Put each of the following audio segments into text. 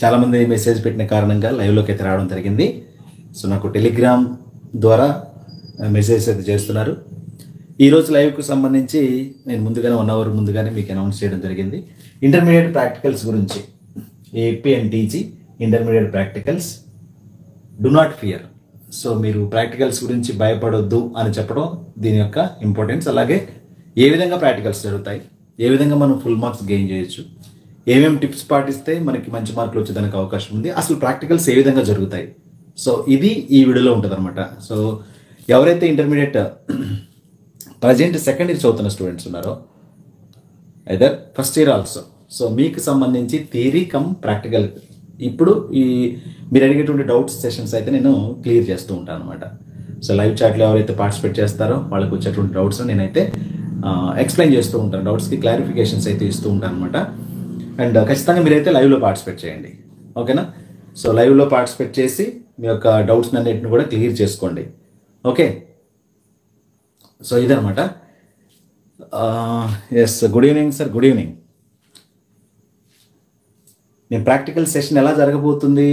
చాలామంది మెసేజ్ పెట్టిన కారణంగా లైవ్లోకి అయితే రావడం జరిగింది. సో నాకు టెలిగ్రామ్ ద్వారా మెసేజ్ అయితే చేస్తున్నారు. ఈరోజు లైవ్కు సంబంధించి నేను ముందుగానే 1 అవర్ ముందుగానే మీకు అనౌన్స్ చేయడం జరిగింది. ఇంటర్మీడియట్ ప్రాక్టికల్స్ గురించి AP and TG intermediate practicals do not fear. So మీరు ప్రాక్టికల్స్ గురించి భయపడొద్దు అని చెప్పడం దీని యొక్క ఇంపార్టెన్స్. అలాగే ఏ విధంగా ప్రాక్టికల్స్ జరుగుతాయి, ఏ విధంగా మనం ఫుల్ మార్క్స్ గెయిన్ చేయొచ్చు, ఏమేమి టిప్స్ పాటిస్తే మనకి మంచి మార్కులు వచ్చేదానికి అవకాశం ఉంది, అసలు ప్రాక్టికల్స్ ఏ విధంగా జరుగుతాయి, సో ఇది ఈ వీడియోలో ఉంటుంది అనమాట. సో ఎవరైతే ఇంటర్మీడియట్ ప్రజెంట్ సెకండ్ ఇయర్ చదువుతున్న స్టూడెంట్స్ ఉన్నారో either first year also, so మీకు సంబంధించి థియరీ కమ్ ప్రాక్టికల్ ఇప్పుడు ఈ మీరు అడిగేటువంటి డౌట్స్ సెషన్స్ అయితే నేను క్లియర్ చేస్తూ ఉంటాను అనమాట. సో లైవ్ చాట్లో ఎవరైతే పార్టిసిపేట్ చేస్తారో వాళ్ళకి వచ్చేటువంటి డౌట్స్ నేనైతే ఎక్స్ప్లెయిన్ చేస్తూ ఉంటాను, డౌట్స్కి క్లారిఫికేషన్స్ అయితే ఇస్తూ ఉంటాను అనమాట. అండ్ ఖచ్చితంగా మీరైతే లైవ్లో పార్టిసిపేట్ చేయండి, ఓకేనా. సో లైవ్లో పార్టిసిపేట్ చేసి మీ యొక్క డౌట్స్ అన్నిటిని కూడా క్లియర్ చేసుకోండి, ఓకే. సో ఇదనమాట. Yes, good evening sir, good evening. నేను ప్రాక్టికల్ సెషన్ ఎలా జరగబోతుంది,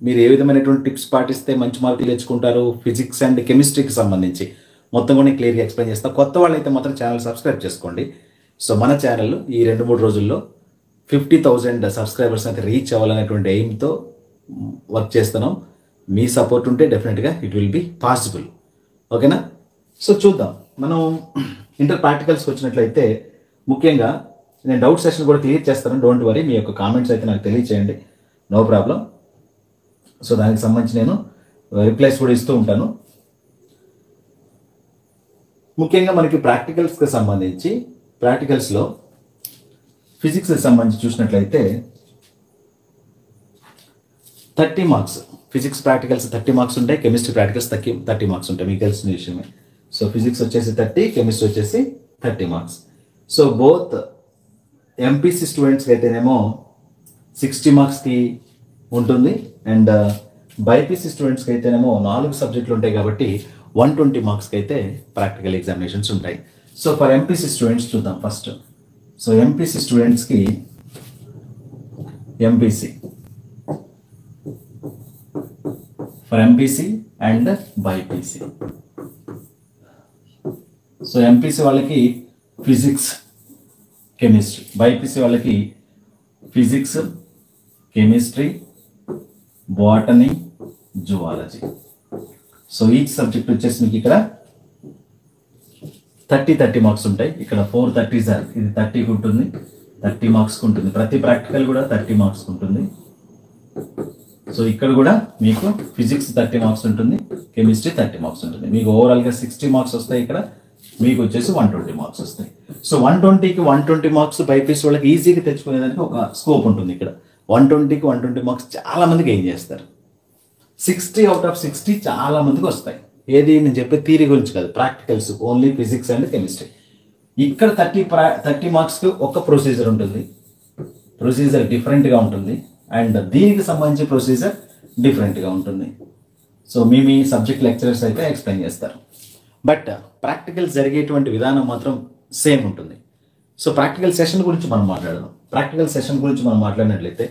మీరు ఏ విధమైనటువంటి టిప్స్ పాటిస్తే మంచి మార్కులు తెచ్చుకుంటారు, ఫిజిక్స్ అండ్ కెమిస్ట్రీకి సంబంధించి మొత్తం కూడా నేను క్లియర్గా ఎక్స్ప్లెయిన్ చేస్తాను. కొత్త వాళ్ళు అయితే మాత్రం ఛానల్ సబ్స్క్రైబ్ చేసుకోండి. సో మన ఛానల్ ఈ 2-3 రోజుల్లో 50,000 సబ్స్క్రైబర్స్ అయితే రీచ్ అవ్వాలనేటువంటి ఎయిమ్తో వర్క్ చేస్తున్నాం. మీ సపోర్ట్ ఉంటే డెఫినెట్గా ఇట్ విల్ బి పాసిబుల్, ఓకేనా. సో చూద్దాం, మనం ఇంటర్ ప్రాక్టికల్స్కి వచ్చినట్లయితే ముఖ్యంగా నేను డౌట్ సెషన్ కూడా క్లియర్ చేస్తాను, డోంట్ వరీ. మీ యొక్క కామెంట్స్ అయితే నాకు తెలియచేయండి, నో ప్రాబ్లం. సో దానికి సంబంధించి నేను రిప్లైస్ కూడా ఇస్తూ ఉంటాను. ముఖ్యంగా మనకి ప్రాక్టికల్స్కి సంబంధించి ప్రాక్టికల్స్లో ఫిజిక్స్కి సంబంధించి చూసినట్లయితే 30 మార్క్స్ ఫిజిక్స్ ప్రాక్టికల్స్ 30 మార్క్స్ ఉంటాయి, కెమిస్ట్రీ ప్రాక్టికల్స్ 30 మార్క్స్ ఉంటాయి, మీకు తెలిసిన విషయమే. సో ఫిజిక్స్ వచ్చేసి 30, కెమిస్ట్రీ వచ్చేసి 30 మార్క్స్. సో బోత్ ఎంపీసీ స్టూడెంట్స్కి అయితేనేమో 60 మార్క్స్కి ఉంటుంది, అండ్ బైపీసీ స్టూడెంట్స్కి అయితేనేమో 4 సబ్జెక్టులు ఉంటాయి కాబట్టి 120 మార్క్స్కి అయితే ప్రాక్టికల్ ఎగ్జామినేషన్స్ ఉంటాయి. సో ఫర్ ఎంపీసీ స్టూడెంట్స్ చూద్దాం ఫస్ట్. సో ఎంపీసీ స్టూడెంట్స్కి for MPC and BiPC. So MPC వాళ్ళకి ఫిజిక్స్, కెమిస్ట్రీ, బైపీసీ వాళ్ళకి physics, chemistry, botany, zoology. So each subject వచ్చేసి మీకు ఇక్కడ 30 మార్క్స్ ఉంటాయి. ఇక్కడ 430 సార్, ఇది 30కి ఉంటుంది, 30 మార్క్స్కి ఉంటుంది. ప్రతి ప్రాక్టికల్ కూడా 30 మార్క్స్కి ఉంటుంది. సో ఇక్కడ కూడా మీకు ఫిజిక్స్ 30 మార్క్స్ ఉంటుంది, కెమిస్ట్రీ 30 మార్క్స్ ఉంటుంది. మీకు ఓవరాల్గా 60 మార్క్స్ వస్తాయి. ఇక్కడ మీకు వచ్చేసి 120 మార్క్స్ వస్తాయి. సో 120కి 120 మార్క్స్ బైపీసీ వాళ్ళకి ఈజీగా తెచ్చుకునేదానికి ఒక స్కోప్ ఉంటుంది. ఇక్కడ 120కి 120 మార్క్స్ చాలా మంది గెయిన్ చేస్తారు. 60 అవుట్ ఆఫ్ 60 చాలా మందికి వస్తాయి. ఏది నేను చెప్పే థియరీ గురించి కాదు, practicals only physics and chemistry. ఇక్కడ 30 మార్క్స్కి ఒక ప్రొసీజర్ ఉంటుంది, ప్రొసీజర్ డిఫరెంట్గా ఉంటుంది, అండ్ దీనికి సంబంధించి ప్రొసీజర్ డిఫరెంట్గా ఉంటుంది. సో మీ సబ్జెక్ట్ లెక్చరర్స్ అయితే ఎక్స్ప్లెయిన్ చేస్తారు, బట్ ప్రాక్టికల్స్ జరిగేటువంటి విధానం మాత్రం సేమ్ ఉంటుంది. సో ప్రాక్టికల్ సెషన్ గురించి మనం మాట్లాడదాం. ప్రాక్టికల్ సెషన్ గురించి మనం మాట్లాడినట్లయితే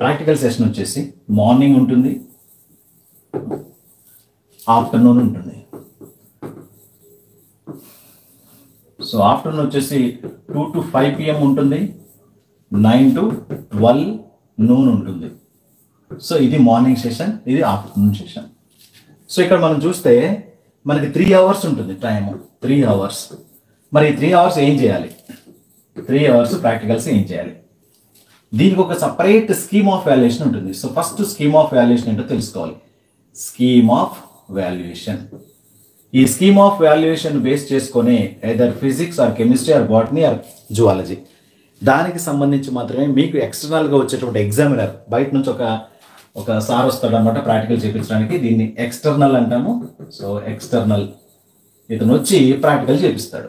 ప్రాక్టికల్ సెషన్ వచ్చేసి మార్నింగ్ ఉంటుంది, ఆఫ్టర్నూన్ ఉంటుంది. సో ఆఫ్టర్నూన్ వచ్చేసి 2 to 5 PM ఉంటుంది, 9 to 12 noon ఉంటుంది. సో ఇది మార్నింగ్ సెషన్, ఇది ఆఫ్టర్నూన్ సెషన్. సో ఇక్కడ మనం చూస్తే మనకి 3 hours ఉంటుంది టైము, 3 hours. మరి 3 hours ఏం చేయాలి, 3 hours ప్రాక్టికల్స్ ఏం చేయాలి, దీనికి ఒక సపరేట్ స్కీమ్ ఆఫ్ వాల్యుయేషన్ ఉంటుంది. So first scheme of valuation ఏంటో తెలుసుకోవాలి. స్కీమ్ ఆఫ్ వాల్యుయేషన్, ఈ స్కీమ్ ఆఫ్ వాల్యుయేషన్ బేస్ చేసుకొని either physics or chemistry or botany or zoology, దానికి సంబంధించి మాత్రమే మీకు ఎక్స్టర్నల్గా వచ్చేటువంటి ఎగ్జామినర్ బయట నుంచి ఒక సార్ వస్తాడు అనమాట ప్రాక్టికల్ చేయించడానికి. దీన్ని ఎక్స్టర్నల్ అంటాము. సో ఎక్స్టర్నల్ ఇతను వచ్చి ప్రాక్టికల్ చేపిస్తాడు,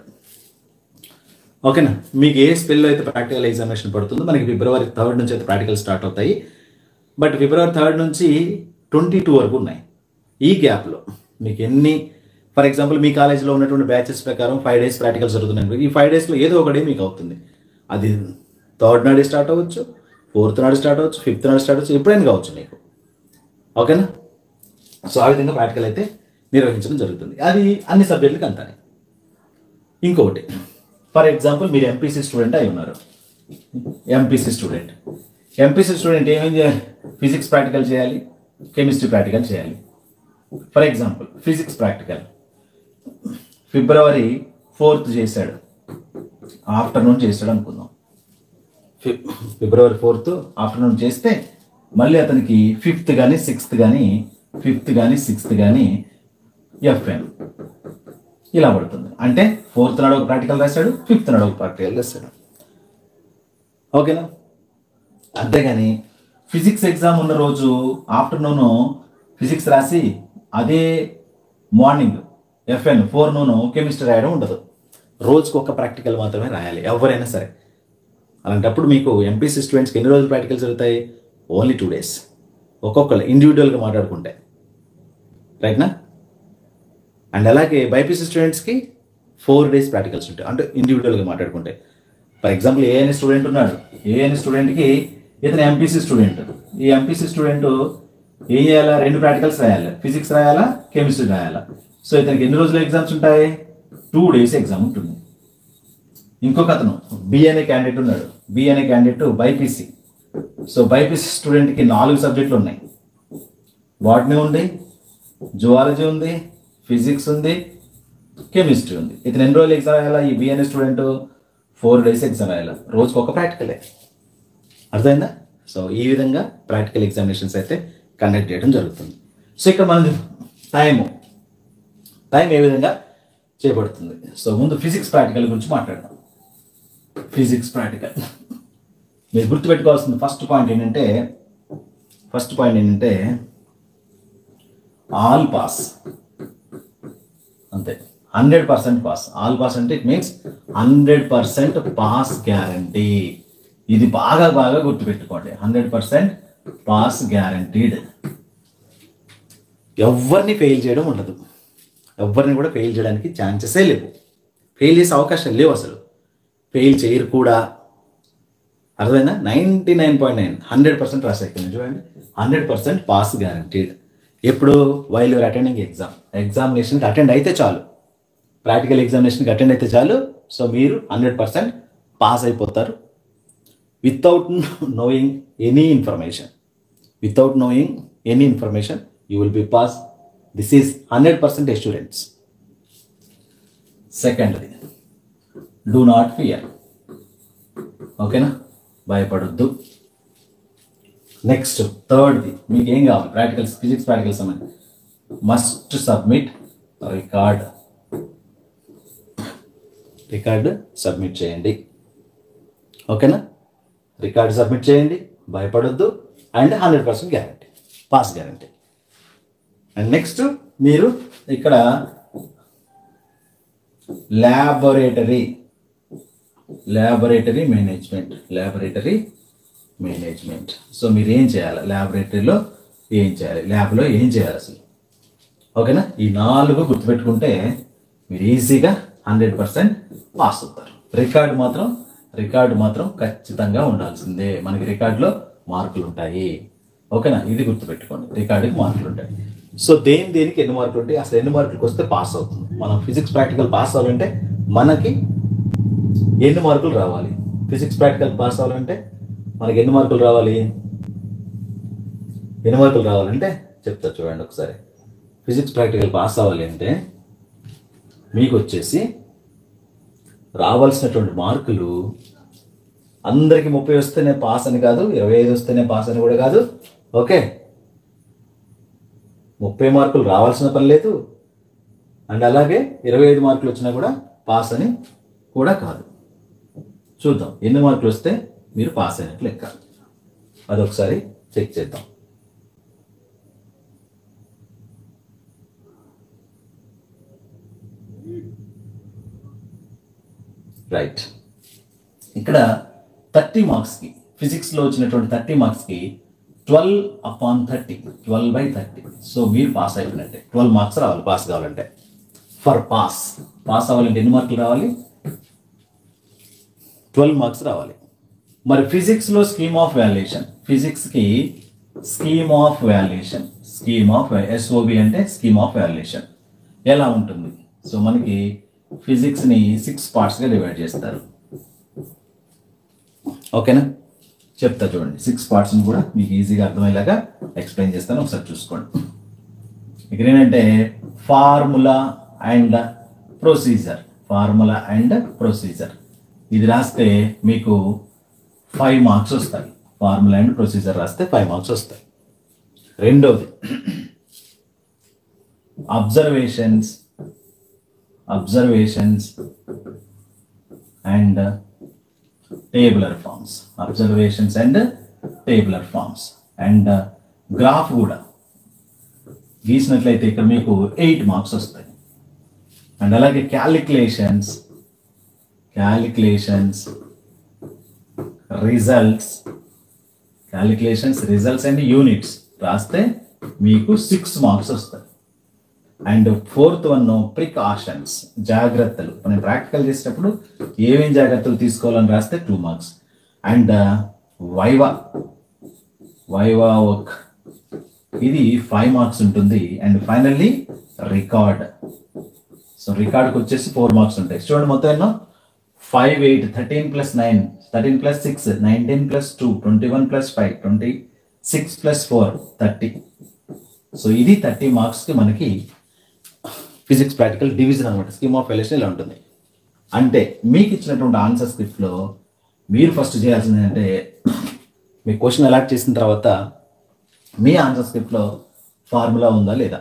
ఓకేనా. మీకు ఏ స్పెల్లో అయితే ప్రాక్టికల్ ఎగ్జామినేషన్ పడుతుందో మనకి February 3rd నుంచి అయితే ప్రాక్టికల్ స్టార్ట్ అవుతాయి, బట్ February 3rd నుంచి 22 వరకు ఉన్నాయి. ఈ గ్యాప్లో మీకు ఎన్ని, ఫర్ ఎగ్జాంపుల్ మీ కాలేజీలో ఉన్నటువంటి బ్యాచెస్ ప్రకారం 5 days ప్రాక్టికల్స్ జరుగుతున్నాయి. ఈ 5 daysలో ఏదో ఒక డే మీకు అవుతుంది. అది 3rd నాడే స్టార్ట్ అవ్వచ్చు, 4th నాడు స్టార్ట్ అవ్వచ్చు, 5th నాడు స్టార్ట్ అవ్వచ్చు, ఎప్పుడైనా కావచ్చు మీకు. ఓకేనా? సో ఆ విధంగా ప్రాక్టికల్ అయితే నిర్వహించడం జరుగుతుంది. అది అన్ని సబ్జెక్టులకు అంతానే. ఇంకొకటి, ఫర్ ఎగ్జాంపుల్ మీరు ఎంపీసీ స్టూడెంట్ అయి ఉన్నారు. ఎంపీసీ స్టూడెంట్ ఏమేం చేయాలి? ఫిజిక్స్ ప్రాక్టికల్ చేయాలి, కెమిస్ట్రీ ప్రాక్టికల్ చేయాలి. For example physics practical February 4th చేశాడు, ఆఫ్టర్నూన్ చేశాడు అనుకుందాం. February 4th ఆఫ్టర్నూన్ చేస్తే మళ్ళీ అతనికి 5th కానీ 6th కానీ FN ఇలా పడుతుంది. అంటే 4th నాడు ఒక ప్రాక్టికల్ రాశాడు, 5th నాడు ఒక ప్రాక్టికల్ రాశాడు. ఓకేనా? అంతేగాని ఫిజిక్స్ ఎగ్జామ్ ఉన్న రోజు ఆఫ్టర్నూన్ ఫిజిక్స్ రాసి అదే మార్నింగ్ FN ఫోర్నూన్ కెమిస్ట్రీ రాయడం ఉండదు. రోజుకు ఒక ప్రాక్టికల్ మాత్రమే రాయాలి ఎవరైనా సరే. అలాంటప్పుడు మీకు ఎంపీసీ స్టూడెంట్స్కి ఎన్ని రోజులు ప్రాక్టికల్స్ జరుగుతాయి? Only 2 days. ఒక్కొక్కరు ఇండివిజువల్గా మాట్లాడుకుంటే, రైట్నా? అండ్ అలాగే బైపీసీ స్టూడెంట్స్కి 4 days ప్రాక్టికల్స్ ఉంటాయి, అంటే ఇండివిజువల్గా మాట్లాడుకుంటే. ఫర్ ఎగ్జాంపుల్ ఏఎన్ స్టూడెంట్ ఉన్నాడు, ఏఎన్ స్టూడెంట్కి ఇతను ఎంపీసీ స్టూడెంట్. ఈ ఎంపీసీ స్టూడెంట్ ఏం చేయాలా? 2 ప్రాక్టికల్స్ రాయాలి, ఫిజిక్స్ రాయాలా, కెమిస్ట్రీ రాయాలా. సో ఇతనికి ఎన్ని రోజులు ఎగ్జామ్స్ ఉంటాయి? 2 days ఎగ్జామ్ ఉంటుంది. ఇంకొక అతను బి అనే క్యాండిడేట్ ఉన్నాడు, బి అనే క్యాండిడేట్ బైపీసీ. సో బైపీసీ స్టూడెంట్కి 4 సబ్జెక్టులు ఉన్నాయి. బాటనీ ఉంది, జువాలజీ ఉంది, ఫిజిక్స్ ఉంది, కెమిస్ట్రీ ఉంది. ఇతను ఎన్ని రోజులు ఎగ్జామ్ రాయాలా? ఈ బి అనే స్టూడెంట్ 4 days ఎగ్జామ్ రాయాలా, రోజుకి ఒక ప్రాక్టికలే. అర్థమైందా? సో ఈ విధంగా ప్రాక్టికల్ ఎగ్జామినేషన్స్ అయితే కండక్ట్ చేయడం జరుగుతుంది. సో ఇక్కడ మన టైం ఏ విధంగా చేయబడుతుంది? సో ముందు ఫిజిక్స్ ప్రాక్టికల్ గురించి మాట్లాడదాం. ఫిజిక్స్ ప్రాక్టికల్ మీరు గుర్తుపెట్టుకోవాల్సింది ఫస్ట్ పాయింట్ ఏంటంటే ఆల్ పాస్. అంతే, 100% పాస్. ఆల్ పాస్ అంటే ఇట్ మీన్స్ 100% పాస్ గ్యారంటీ. ఇది బాగా గుర్తుపెట్టుకోండి. 100% పాస్ గ్యారంటీడ్. ఎవరిని ఫెయిల్ చేయడం ఉండదు, ఎవరిని కూడా ఫెయిల్ చేయడానికి ఛాన్సెసే లేవు. ఫెయిల్ చేసే అవకాశాలు లేవు, అసలు ఫెయిల్ చేయరు కూడా. అర్థమైందా? 99.9 100% రాసేస్తుంది చూడండి. 100% పాస్ గ్యారంటీడ్. ఎప్పుడు? వైల్ యూర్ అటెండింగ్ ఎగ్జామినేషన్కి అటెండ్ అయితే చాలు, ప్రాక్టికల్ ఎగ్జామినేషన్కి అటెండ్ అయితే చాలు. సో మీరు 100% పాస్ అయిపోతారు. Without knowing any information you will be passed. This is 100% assurance. Secondly, do not fear. ఓకేనా? భయపడొద్దు. నెక్స్ట్ థర్డ్ది మీకు ఏం కావాలి? ప్రాక్టికల్స్, ఫిజిక్స్ ప్రాక్టికల్స్ సంబంధించి మస్ట్ సబ్మిట్ రికార్డ్ సబ్మిట్ చేయండి. ఓకేనా? రికార్డ్ సబ్మిట్ చేయండి, భయపడొద్దు. And 100% guarantee, pass guarantee. And next మీరు ఇక్కడ ల్యాబొరేటరీ మేనేజ్మెంట్. సో మీరు ఏం చేయాలి? ల్యాబొరేటరీలో ఏం చేయాలి, ల్యాబ్లో ఏం చేయాలి అసలు? ఓకేనా? ఈ 4 గుర్తుపెట్టుకుంటే మీరు ఈజీగా 100% పాస్ అవుతారు. రికార్డు మాత్రం ఖచ్చితంగా ఉండాల్సిందే. మనకి రికార్డులో మార్కులు ఉంటాయి. ఓకేనా? ఇది గుర్తుపెట్టుకోండి, రికార్డుకి మార్కులు ఉంటాయి. సో దేనికి ఎన్ని మార్కులు ఉంటాయి, అసలు ఎన్ని మార్కులకు వస్తే పాస్ అవుతుంది? మనం ఫిజిక్స్ ప్రాక్టికల్ పాస్ అవ్వాలంటే మనకి ఎన్ని మార్కులు రావాలి? ఫిజిక్స్ ప్రాక్టికల్ పాస్ అవ్వాలంటే మనకి ఎన్ని మార్కులు రావాలంటే చెప్తా చూడండి ఒకసారి. ఫిజిక్స్ ప్రాక్టికల్ పాస్ అవ్వాలి అంటే మీకు వచ్చేసి రావాల్సినటువంటి మార్కులు అందరికీ 30 వస్తేనే పాస్ అని కాదు, 25 వస్తేనే పాస్ అని కూడా కాదు. ఓకే, 30 మార్కులు రావాల్సిన పని లేదు. అండ్ అలాగే 25 మార్కులు వచ్చినా కూడా పాస్ అని కూడా కాదు. చూద్దాం ఎన్ని మార్కులు వస్తే మీరు పాస్ అయినట్లు లెక్క. అదొకసారి చెక్ చేద్దాం. రైట్, ఇక్కడ 30 మార్క్స్కి ఫిజిక్స్లో వచ్చినటువంటి 30 మార్క్స్కి 12/30, 12/30. సో మీరు పాస్ అయిపోయినట్టే. 12 మార్క్స్ రావాలి పాస్ కావాలంటే. ఫర్ పాస్ అవ్వాలంటే ఎన్ని మార్కులు రావాలి? 12 మార్క్స్ రావాలి. మరి ఫిజిక్స్లో స్కీమ్ ఆఫ్ వాల్యుయేషన్, ఫిజిక్స్కి స్కీమ్ ఆఫ్ వాల్యుయేషన్, SOV అంటే స్కీమ్ ఆఫ్ వాల్యుయేషన్ ఎలా ఉంటుంది? సో మనకి ఫిజిక్స్ని 6 పార్ట్స్గా డివైడ్ చేస్తారు. ఓకేనా, చెప్తా చూడండి. 6 పార్ట్స్ని కూడా మీకు ఈజీగా అర్థమయ్యేలాగా ఎక్స్ప్లెయిన్ చేస్తాను, ఒకసారి చూసుకోండి. ఇక్కడ ఏంటంటే ఫార్ములా అండ్ ప్రొసీజర్, ఇది రాస్తే మీకు 5 మార్క్స్ వస్తాయి. ఫార్ములా అండ్ ప్రొసీజర్ రాస్తే 5 మార్క్స్ వస్తాయి. రెండోది observations and tabular forms, and graph కూడా గీసినట్లయితే ఇక్కడ మీకు 8 మార్క్స్ వస్తాయి. అండ్ అలాగే క్యాలిక్యులేషన్స్, రిజల్ట్స్ అండ్ యూనిట్స్ రాస్తే మీకు 6 మార్క్స్ వస్తాయి. అండ్ 4th వన్ ప్రికాషన్స్, జాగ్రత్తలు. మనం ప్రాక్టికల్ చేసేటప్పుడు ఏమేం జాగ్రత్తలు తీసుకోవాలని రాస్తే 2 మార్క్స్. అండ్ వైవా వర్క్, ఇది 5 మార్క్స్ ఉంటుంది. అండ్ ఫైనల్లీ రికార్డ్, సో రికార్డ్కి వచ్చేసి 4 మార్క్స్ ఉంటాయి. చూడండి మొత్తం ఎన్నో, 5, 8, 13 + 9, 13 + 6, 19 + 2, 21 + 5, 26 + 4, 30. సో ఇది 30 మార్క్స్కి మనకి ఫిజిక్స్ ప్రాక్టికల్ డివిజన్ అనమాట. స్కీమ్ ఆఫ్ వాల్యుయేషన్ ఇలా ఉంటుంది. అంటే మీకు ఇచ్చినటువంటి ఆన్సర్ స్క్రిప్ట్లో మీరు ఫస్ట్ చేయాల్సింది ఏంటంటే, మీ క్వశ్చన్ అలాట్ చేసిన తర్వాత మీ ఆన్సర్ స్క్రిప్ట్లో ఫార్ములా ఉందా లేదా,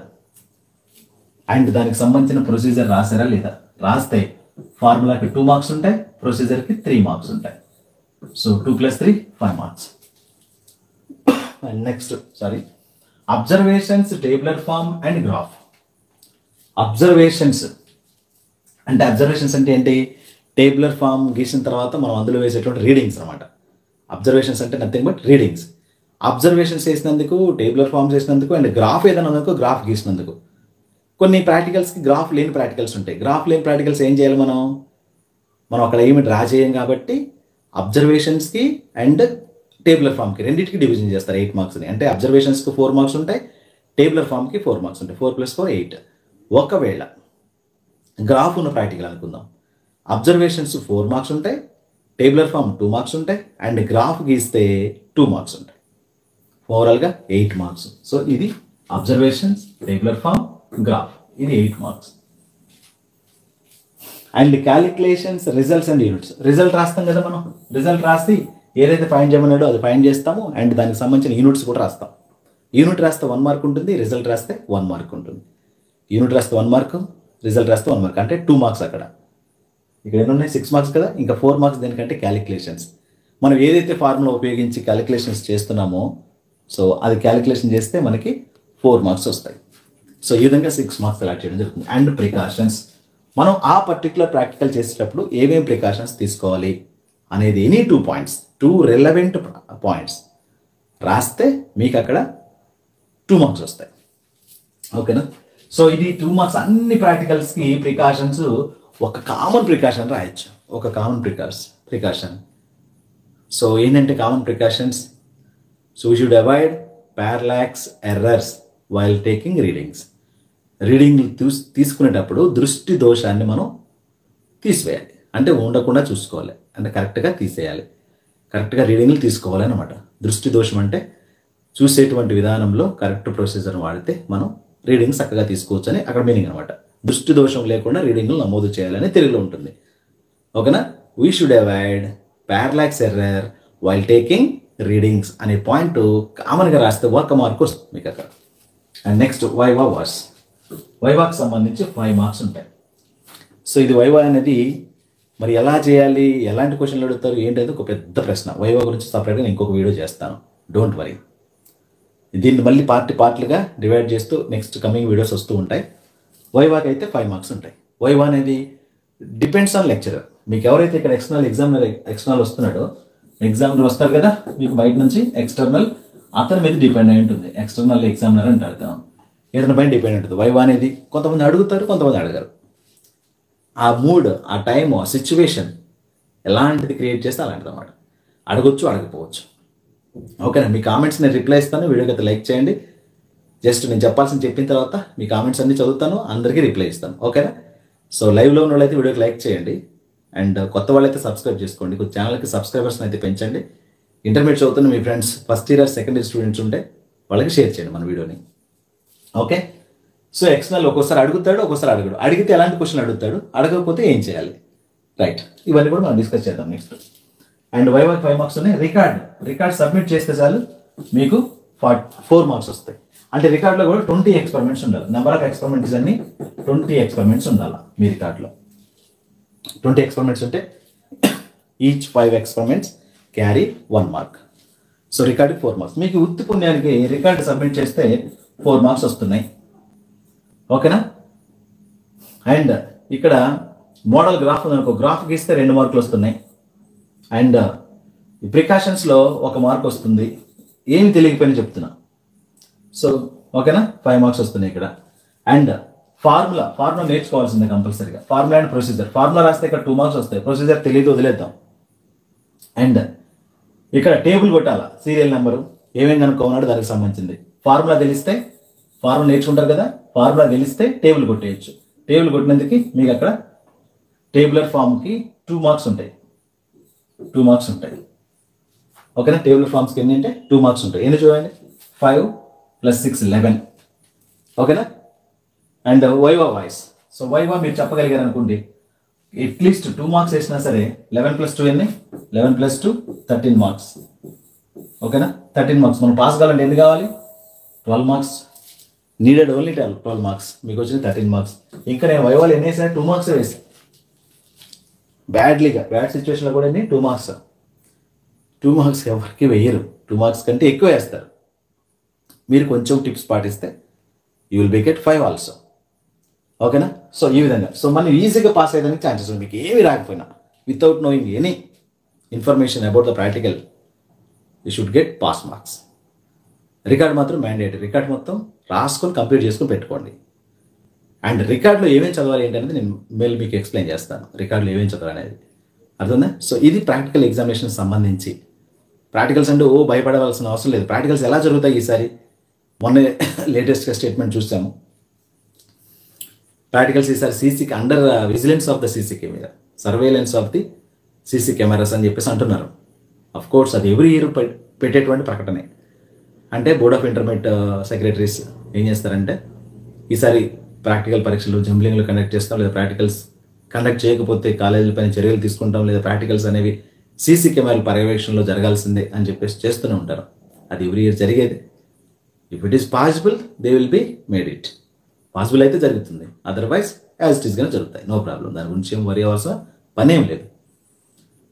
అండ్ దానికి సంబంధించిన ప్రొసీజర్ రాసారా లేదా. రాస్తే ఫార్ములాకి 2 మార్క్స్ ఉంటాయి, ప్రొసీజర్కి 3 మార్క్స్ ఉంటాయి. So 2 + 3 5 marks. And next observations, tabular form and graph. Observations అంటే ఏంటి? టేబులర్ ఫామ్ గీసిన తర్వాత మనం అందులో వేసేటువంటి రీడింగ్స్ అనమాట. అబ్జర్వేషన్స్ అంటే నథింగ్ బట్ రీడింగ్స్. అబ్జర్వేషన్స్ చేసినందుకు, టేబులర్ ఫామ్ చేసినందుకు, అండ్ గ్రాఫ్ ఏదైనా ఉన్నందుకు, గ్రాఫ్ గీసినందుకు. కొన్ని ప్రాక్టికల్స్కి గ్రాఫ్ లేని ప్రాక్టికల్స్ ఉంటాయి. గ్రాఫ్ లేని ప్రాక్టికల్స్ ఏం చేయాలి? మనం అక్కడ ఏమి డ్రా చేయం కాబట్టి అబ్జర్వేషన్స్కి అండ్ టేబులర్ ఫామ్కి రెండింటికి డివిజన్ చేస్తారు 8 మార్క్స్ని. అంటే అబ్జర్వేషన్స్కి 4 మార్క్స్ ఉంటాయి, టేబులర్ ఫామ్కి 4 మార్క్స్ ఉంటాయి. 4 + 4 8. ఒకవేళ గ్రాఫ్ ఉన్న ప్రాక్టికల్ అనుకుందాం, అబ్జర్వేషన్స్ 4 మార్క్స్ ఉంటాయి, టేబులర్ ఫామ్ 2 మార్క్స్ ఉంటాయి, అండ్ గ్రాఫ్ గీస్తే 2 మార్క్స్ ఉంటాయి. ఓవరాల్గా 8 మార్క్స్. సో ఇది అబ్జర్వేషన్స్, టేబులర్ ఫామ్, గ్రాఫ్, ఇది 8 marks. And calculations, results and units. Result రాస్తాం కదా మనం, రిజల్ట్ రాసి ఏదైతే ఫైండ్ చేయమన్నాడో అది ఫైండ్ చేస్తాము, అండ్ దానికి సంబంధించిన యూనిట్స్ కూడా రాస్తాం. యూనిట్ రాస్తే 1 మార్క్ ఉంటుంది, రిజల్ట్ రాస్తే 1 మార్క్ ఉంటుంది. యూనిట్ రాస్తే 1 మార్క్, రిజల్ట్ రాస్తే 1 మార్క్, అంటే 2 మార్క్స్ అక్కడ. ఇక్కడ ఏమున్నాయి? 6 మార్క్స్ కదా, ఇంకా 4 మార్క్స్ దేనికంటే క్యాలిక్యులేషన్స్. మనం ఏదైతే ఫార్ములా ఉపయోగించి క్యాలిక్యులేషన్స్ చేస్తున్నామో, సో అది క్యాలిక్యులేషన్ చేస్తే మనకి 4 మార్క్స్ వస్తాయి. సో ఈ విధంగా 6 మార్క్స్ అలాట్ చేయడం జరుగుతుంది. అండ్ ప్రికాషన్స్, మనం ఆ పర్టికులర్ ప్రాక్టికల్ చేసేటప్పుడు ఏమేం ప్రికాషన్స్ తీసుకోవాలి అనేది ఎనీ 2 పాయింట్స్, 2 రెలవెంట్ పాయింట్స్ రాస్తే మీకు అక్కడ 2 మార్క్స్ వస్తాయి. ఓకేనా? సో ఇది 2 మార్క్స్. అన్ని ప్రాక్టికల్స్కి ప్రికాషన్స్ ఒక కామన్ ప్రికాషన్ రాయొచ్చు, ఒక కామన్ ప్రికాషన్. సో ఏంటంటే common precautions, so we should avoid parallax errors while taking readings. Reading తీసుకునేటప్పుడు దృష్టి దోషాన్ని మనం తీసివేయాలి, అంటే ఉండకుండా చూసుకోవాలి, అంటే కరెక్ట్గా తీసేయాలి, కరెక్ట్గా రీడింగ్లు తీసుకోవాలి అన్నమాట. దృష్టి దోషం అంటే చూసేటువంటి విధానంలో కరెక్ట్ ప్రొసీజర్ వాడితే మనం రీడింగ్ చక్కగా తీసుకోవచ్చు అని అక్కడ మీనింగ్ అనమాట. దృష్టి దోషం లేకుండా రీడింగ్లు నమోదు చేయాలని తెలుగులో ఉంటుంది. ఓకేనా? We should avoid parallax error while taking readings అనే పాయింట్ కామన్గా రాస్తే 1 మార్క్ వస్తుంది మీకు అక్కడ. అండ్ నెక్స్ట్ వైవాకి సంబంధించి 5 మార్క్స్ ఉంటాయి. సో ఇది వైవా అనేది మరి ఎలా చేయాలి, ఎలాంటి క్వశ్చన్లు అడుగుతారు ఏంటనేది ఒక పెద్ద ప్రశ్న. వైవా గురించి సపరేట్గా నేను ఇంకొక వీడియో చేస్తాను, డోంట్ వరీ. దీన్ని మళ్ళీ పార్ట్లుగా డివైడ్ చేస్తూ నెక్స్ట్ కమింగ్ వీడియోస్ వస్తూ ఉంటాయి. వైవాకి అయితే 5 మార్క్స్ ఉంటాయి. వైవా అనేది డిపెండ్స్ ఆన్ లెక్చరర్. మీకు ఎవరైతే ఇక్కడ ఎక్స్టర్నల్ వస్తున్నాడో, ఎగ్జామినర్ వస్తారు కదా మీకు బయట నుంచి, ఎక్స్టర్నల్ అతని మీద డిపెండ్ అయి ఉంటుంది. ఎక్స్టర్నల్ ఎగ్జామినర్ అని అర్థం, ఏదైనా పైన డిపెండ్ ఉంటుంది. వైవా అనేది కొంతమంది అడుగుతారు, కొంతమంది అడగరు. ఆ మూడ్, ఆ టైం, ఆ సిచ్యువేషన్ ఎలాంటిది క్రియేట్ చేస్తే అలాంటిది అన్నమాట. అడగొచ్చు, అడగకపోవచ్చు. ఓకేనా? మీ కామెంట్స్ నేను రిప్లై ఇస్తాను. వీడియోకి అయితే లైక్ చేయండి. జస్ట్ నేను చెప్పిన తర్వాత మీ కామెంట్స్ అన్ని చదువుతాను, అందరికీ రిప్లై ఇస్తాను. ఓకేనా? సో లైవ్లో ఉన్న వాళ్ళైతే వీడియోకి లైక్ చేయండి. అండ్ కొత్త వాళ్ళైతే సబ్స్క్రైబ్ చేసుకోండి. కొంచెం ఛానల్కి సబ్స్క్రైబర్స్ని అయితే పెంచండి. ఇంటర్మీడియట్ చదువుతున్న మీ friends first year second year students ఉంటే వాళ్ళకి షేర్ చేయండి మన వీడియోని. ఓకే? సో ఎక్స్టర్నల్ ఒక్కోసారి అడుగుతాడు, ఒక్కోసారి అడగడు. అడిగితే ఎలాంటి క్వశ్చన్ అడుగుతాడు, అడగకపోతే ఏం చేయాలి, రైట్? ఇవన్నీ కూడా మనం డిస్కస్ చేద్దాం నెక్స్ట్. అండ్ వైవాకి 5 మార్క్స్ ఉన్నాయి. రికార్డ్ సబ్మిట్ చేస్తే చాలు మీకు 4 మార్క్స్ వస్తాయి. అంటే రికార్డులో కూడా 20 ఎక్స్పెరిమెంట్స్ ఉండాలి. నెంబర్ ఆఫ్ ఎక్స్పెరిమెంట్స్ అన్ని 20 ఎక్స్పెరిమెంట్స్ ఉండాలి మీ రికార్డులో. 20 ఎక్స్పెరిమెంట్స్ ఉంటే each 5 experiments carry 1 mark. So రికార్డుకి 4 మార్క్స్. మీకు ఉత్తి పుణ్యానికి రికార్డు సబ్మిట్ చేస్తే 4 మార్క్స్ వస్తున్నాయి. ఓకేనా? అండ్ ఇక్కడ మోడల్ గ్రాఫ్ ఉందనుకో, గ్రాఫ్ గీస్తే 2 మార్కులు వస్తున్నాయి. అండ్ ప్రికాషన్స్లో 1 మార్క్ వస్తుంది. ఏమి తెలియకపోయినా చెప్తున్నా. సో ఓకేనా? 5 మార్క్స్ వస్తున్నాయి ఇక్కడ. అండ్ ఫార్ములా నేర్చుకోవాల్సిందే కంపల్సరీగా. Formula and procedure. ఫార్ములా రాస్తే ఇక్కడ 2 మార్క్స్ వస్తాయి. ప్రొసీజర్ తెలియదు, వదిలేద్దాం. అండ్ ఇక్కడ టేబుల్ కొట్టాలా, సీరియల్ నెంబరు ఏమేమి కనుక్కోమన్నాడు దానికి సంబంధించింది. ఫార్ములా నేర్చుకుంటారు కదా, ఫార్ములా తెలిస్తే టేబుల్ కొట్టేయచ్చు. టేబుల్ కొట్టినందుకు మీకు అక్కడ టేబులర్ ఫామ్కి 2 మార్క్స్ ఉంటాయి. 2 మార్క్స్ ఉంటాయి. ఓకేనా? టేబులర్ ఫామ్స్కి ఎన్ని అంటే 2 మార్క్స్ ఉంటాయి. ఎన్ని చూడండి, 5 + 6 11. ఓకేనా? And viva voice. So viva మీరు చెప్పగలిగారు అనుకోండి, అట్లీస్ట్ 2 మార్క్స్ వేసినా సరే 11 + 2 ఎన్ని, 11 + 2 13 మార్క్స్. ఓకేనా? 13 మార్క్స్. మనం పాస్ కావాలంటే ఎన్ని కావాలి, 12 మార్క్స్. Needed only 12 marks. మీకు వచ్చిన 13 మార్క్స్. ఇంకా నేను వైవాలు ఎన్ని వేసినా 2 మార్క్స్ వేసాను. బ్యాడ్ సిచ్యువేషన్లో కూడా 2 మార్క్స్. 2 మార్క్స్ ఎవరికి వేయరు. 2 మార్క్స్ కంటే ఎక్కువ వేస్తారు. మీరు కొంచెం టిప్స్ పాటిస్తే యూ విల్ గెట్ 5 ఆల్సో. ఓకేనా? సో ఈ విధంగా మనం ఈజీగా పాస్ అయ్యేదానికి ఛాన్సెస్ ఉంది. మీకు ఏమి రాకపోయినా, without knowing any information about the practical, you should get pass marks. Record మాత్రం మ్యాండేటరీ. రికార్డ్ మొత్తం రాసుకొని కంప్లీట్ చేసుకొని పెట్టుకోండి. అండ్ రికార్డులో ఏమేమి చదవాలి ఏంటనేది నేను మళ్ళీ మీకు ఎక్స్ప్లెయిన్ చేస్తాను. రికార్డులో ఏమేమి చదవాలి అనేది అర్థందా? సో ఇది ప్రాక్టికల్ ఎగ్జామినేషన్ సంబంధించి. ప్రాక్టికల్స్ అంటే భయపడవలసిన అవసరం లేదు. ప్రాక్టికల్స్ ఎలా జరుగుతాయి ఈసారి, మొన్న లేటెస్ట్గా స్టేట్మెంట్ చూసాము. ప్రాక్టికల్స్ ఈసారి సీసీకి under vigilance of the CC camera, surveillance of the CC cameras అని చెప్పేసి అంటున్నారు. అఫ్ కోర్స్ అది ఎవ్రీ ఇయర్ పెట్టేటువంటి ప్రకటనే. అంటే బోర్డ్ ఆఫ్ ఇంటర్మీడియట్ సెక్రటరీస్ ఏం చేస్తారంటే, ఈసారి ప్రాక్టికల్ పరీక్షలు జంబ్లింగ్లు కండక్ట్ చేస్తాం, లేదా ప్రాక్టికల్స్ కండక్ట్ చేయకపోతే కాలేజీల పైన చర్యలు తీసుకుంటాం, లేదా ప్రాక్టికల్స్ అనేవి సీసీ కెమెరాల పర్యవేక్షణలో జరగాల్సిందే అని చెప్పేసి చేస్తూనే ఉంటారు. అది ఎవ్రీ ఇయర్ జరిగేది. If it is possible they will be made it. Possible అయితే జరుగుతుంది, అదర్వైజ్ యాజ్ ఇట్ ఈస్గానే జరుగుతాయి. No problem. దాని గురించి ఏం వరి అవ్వాల్సిన పనేం లేదు.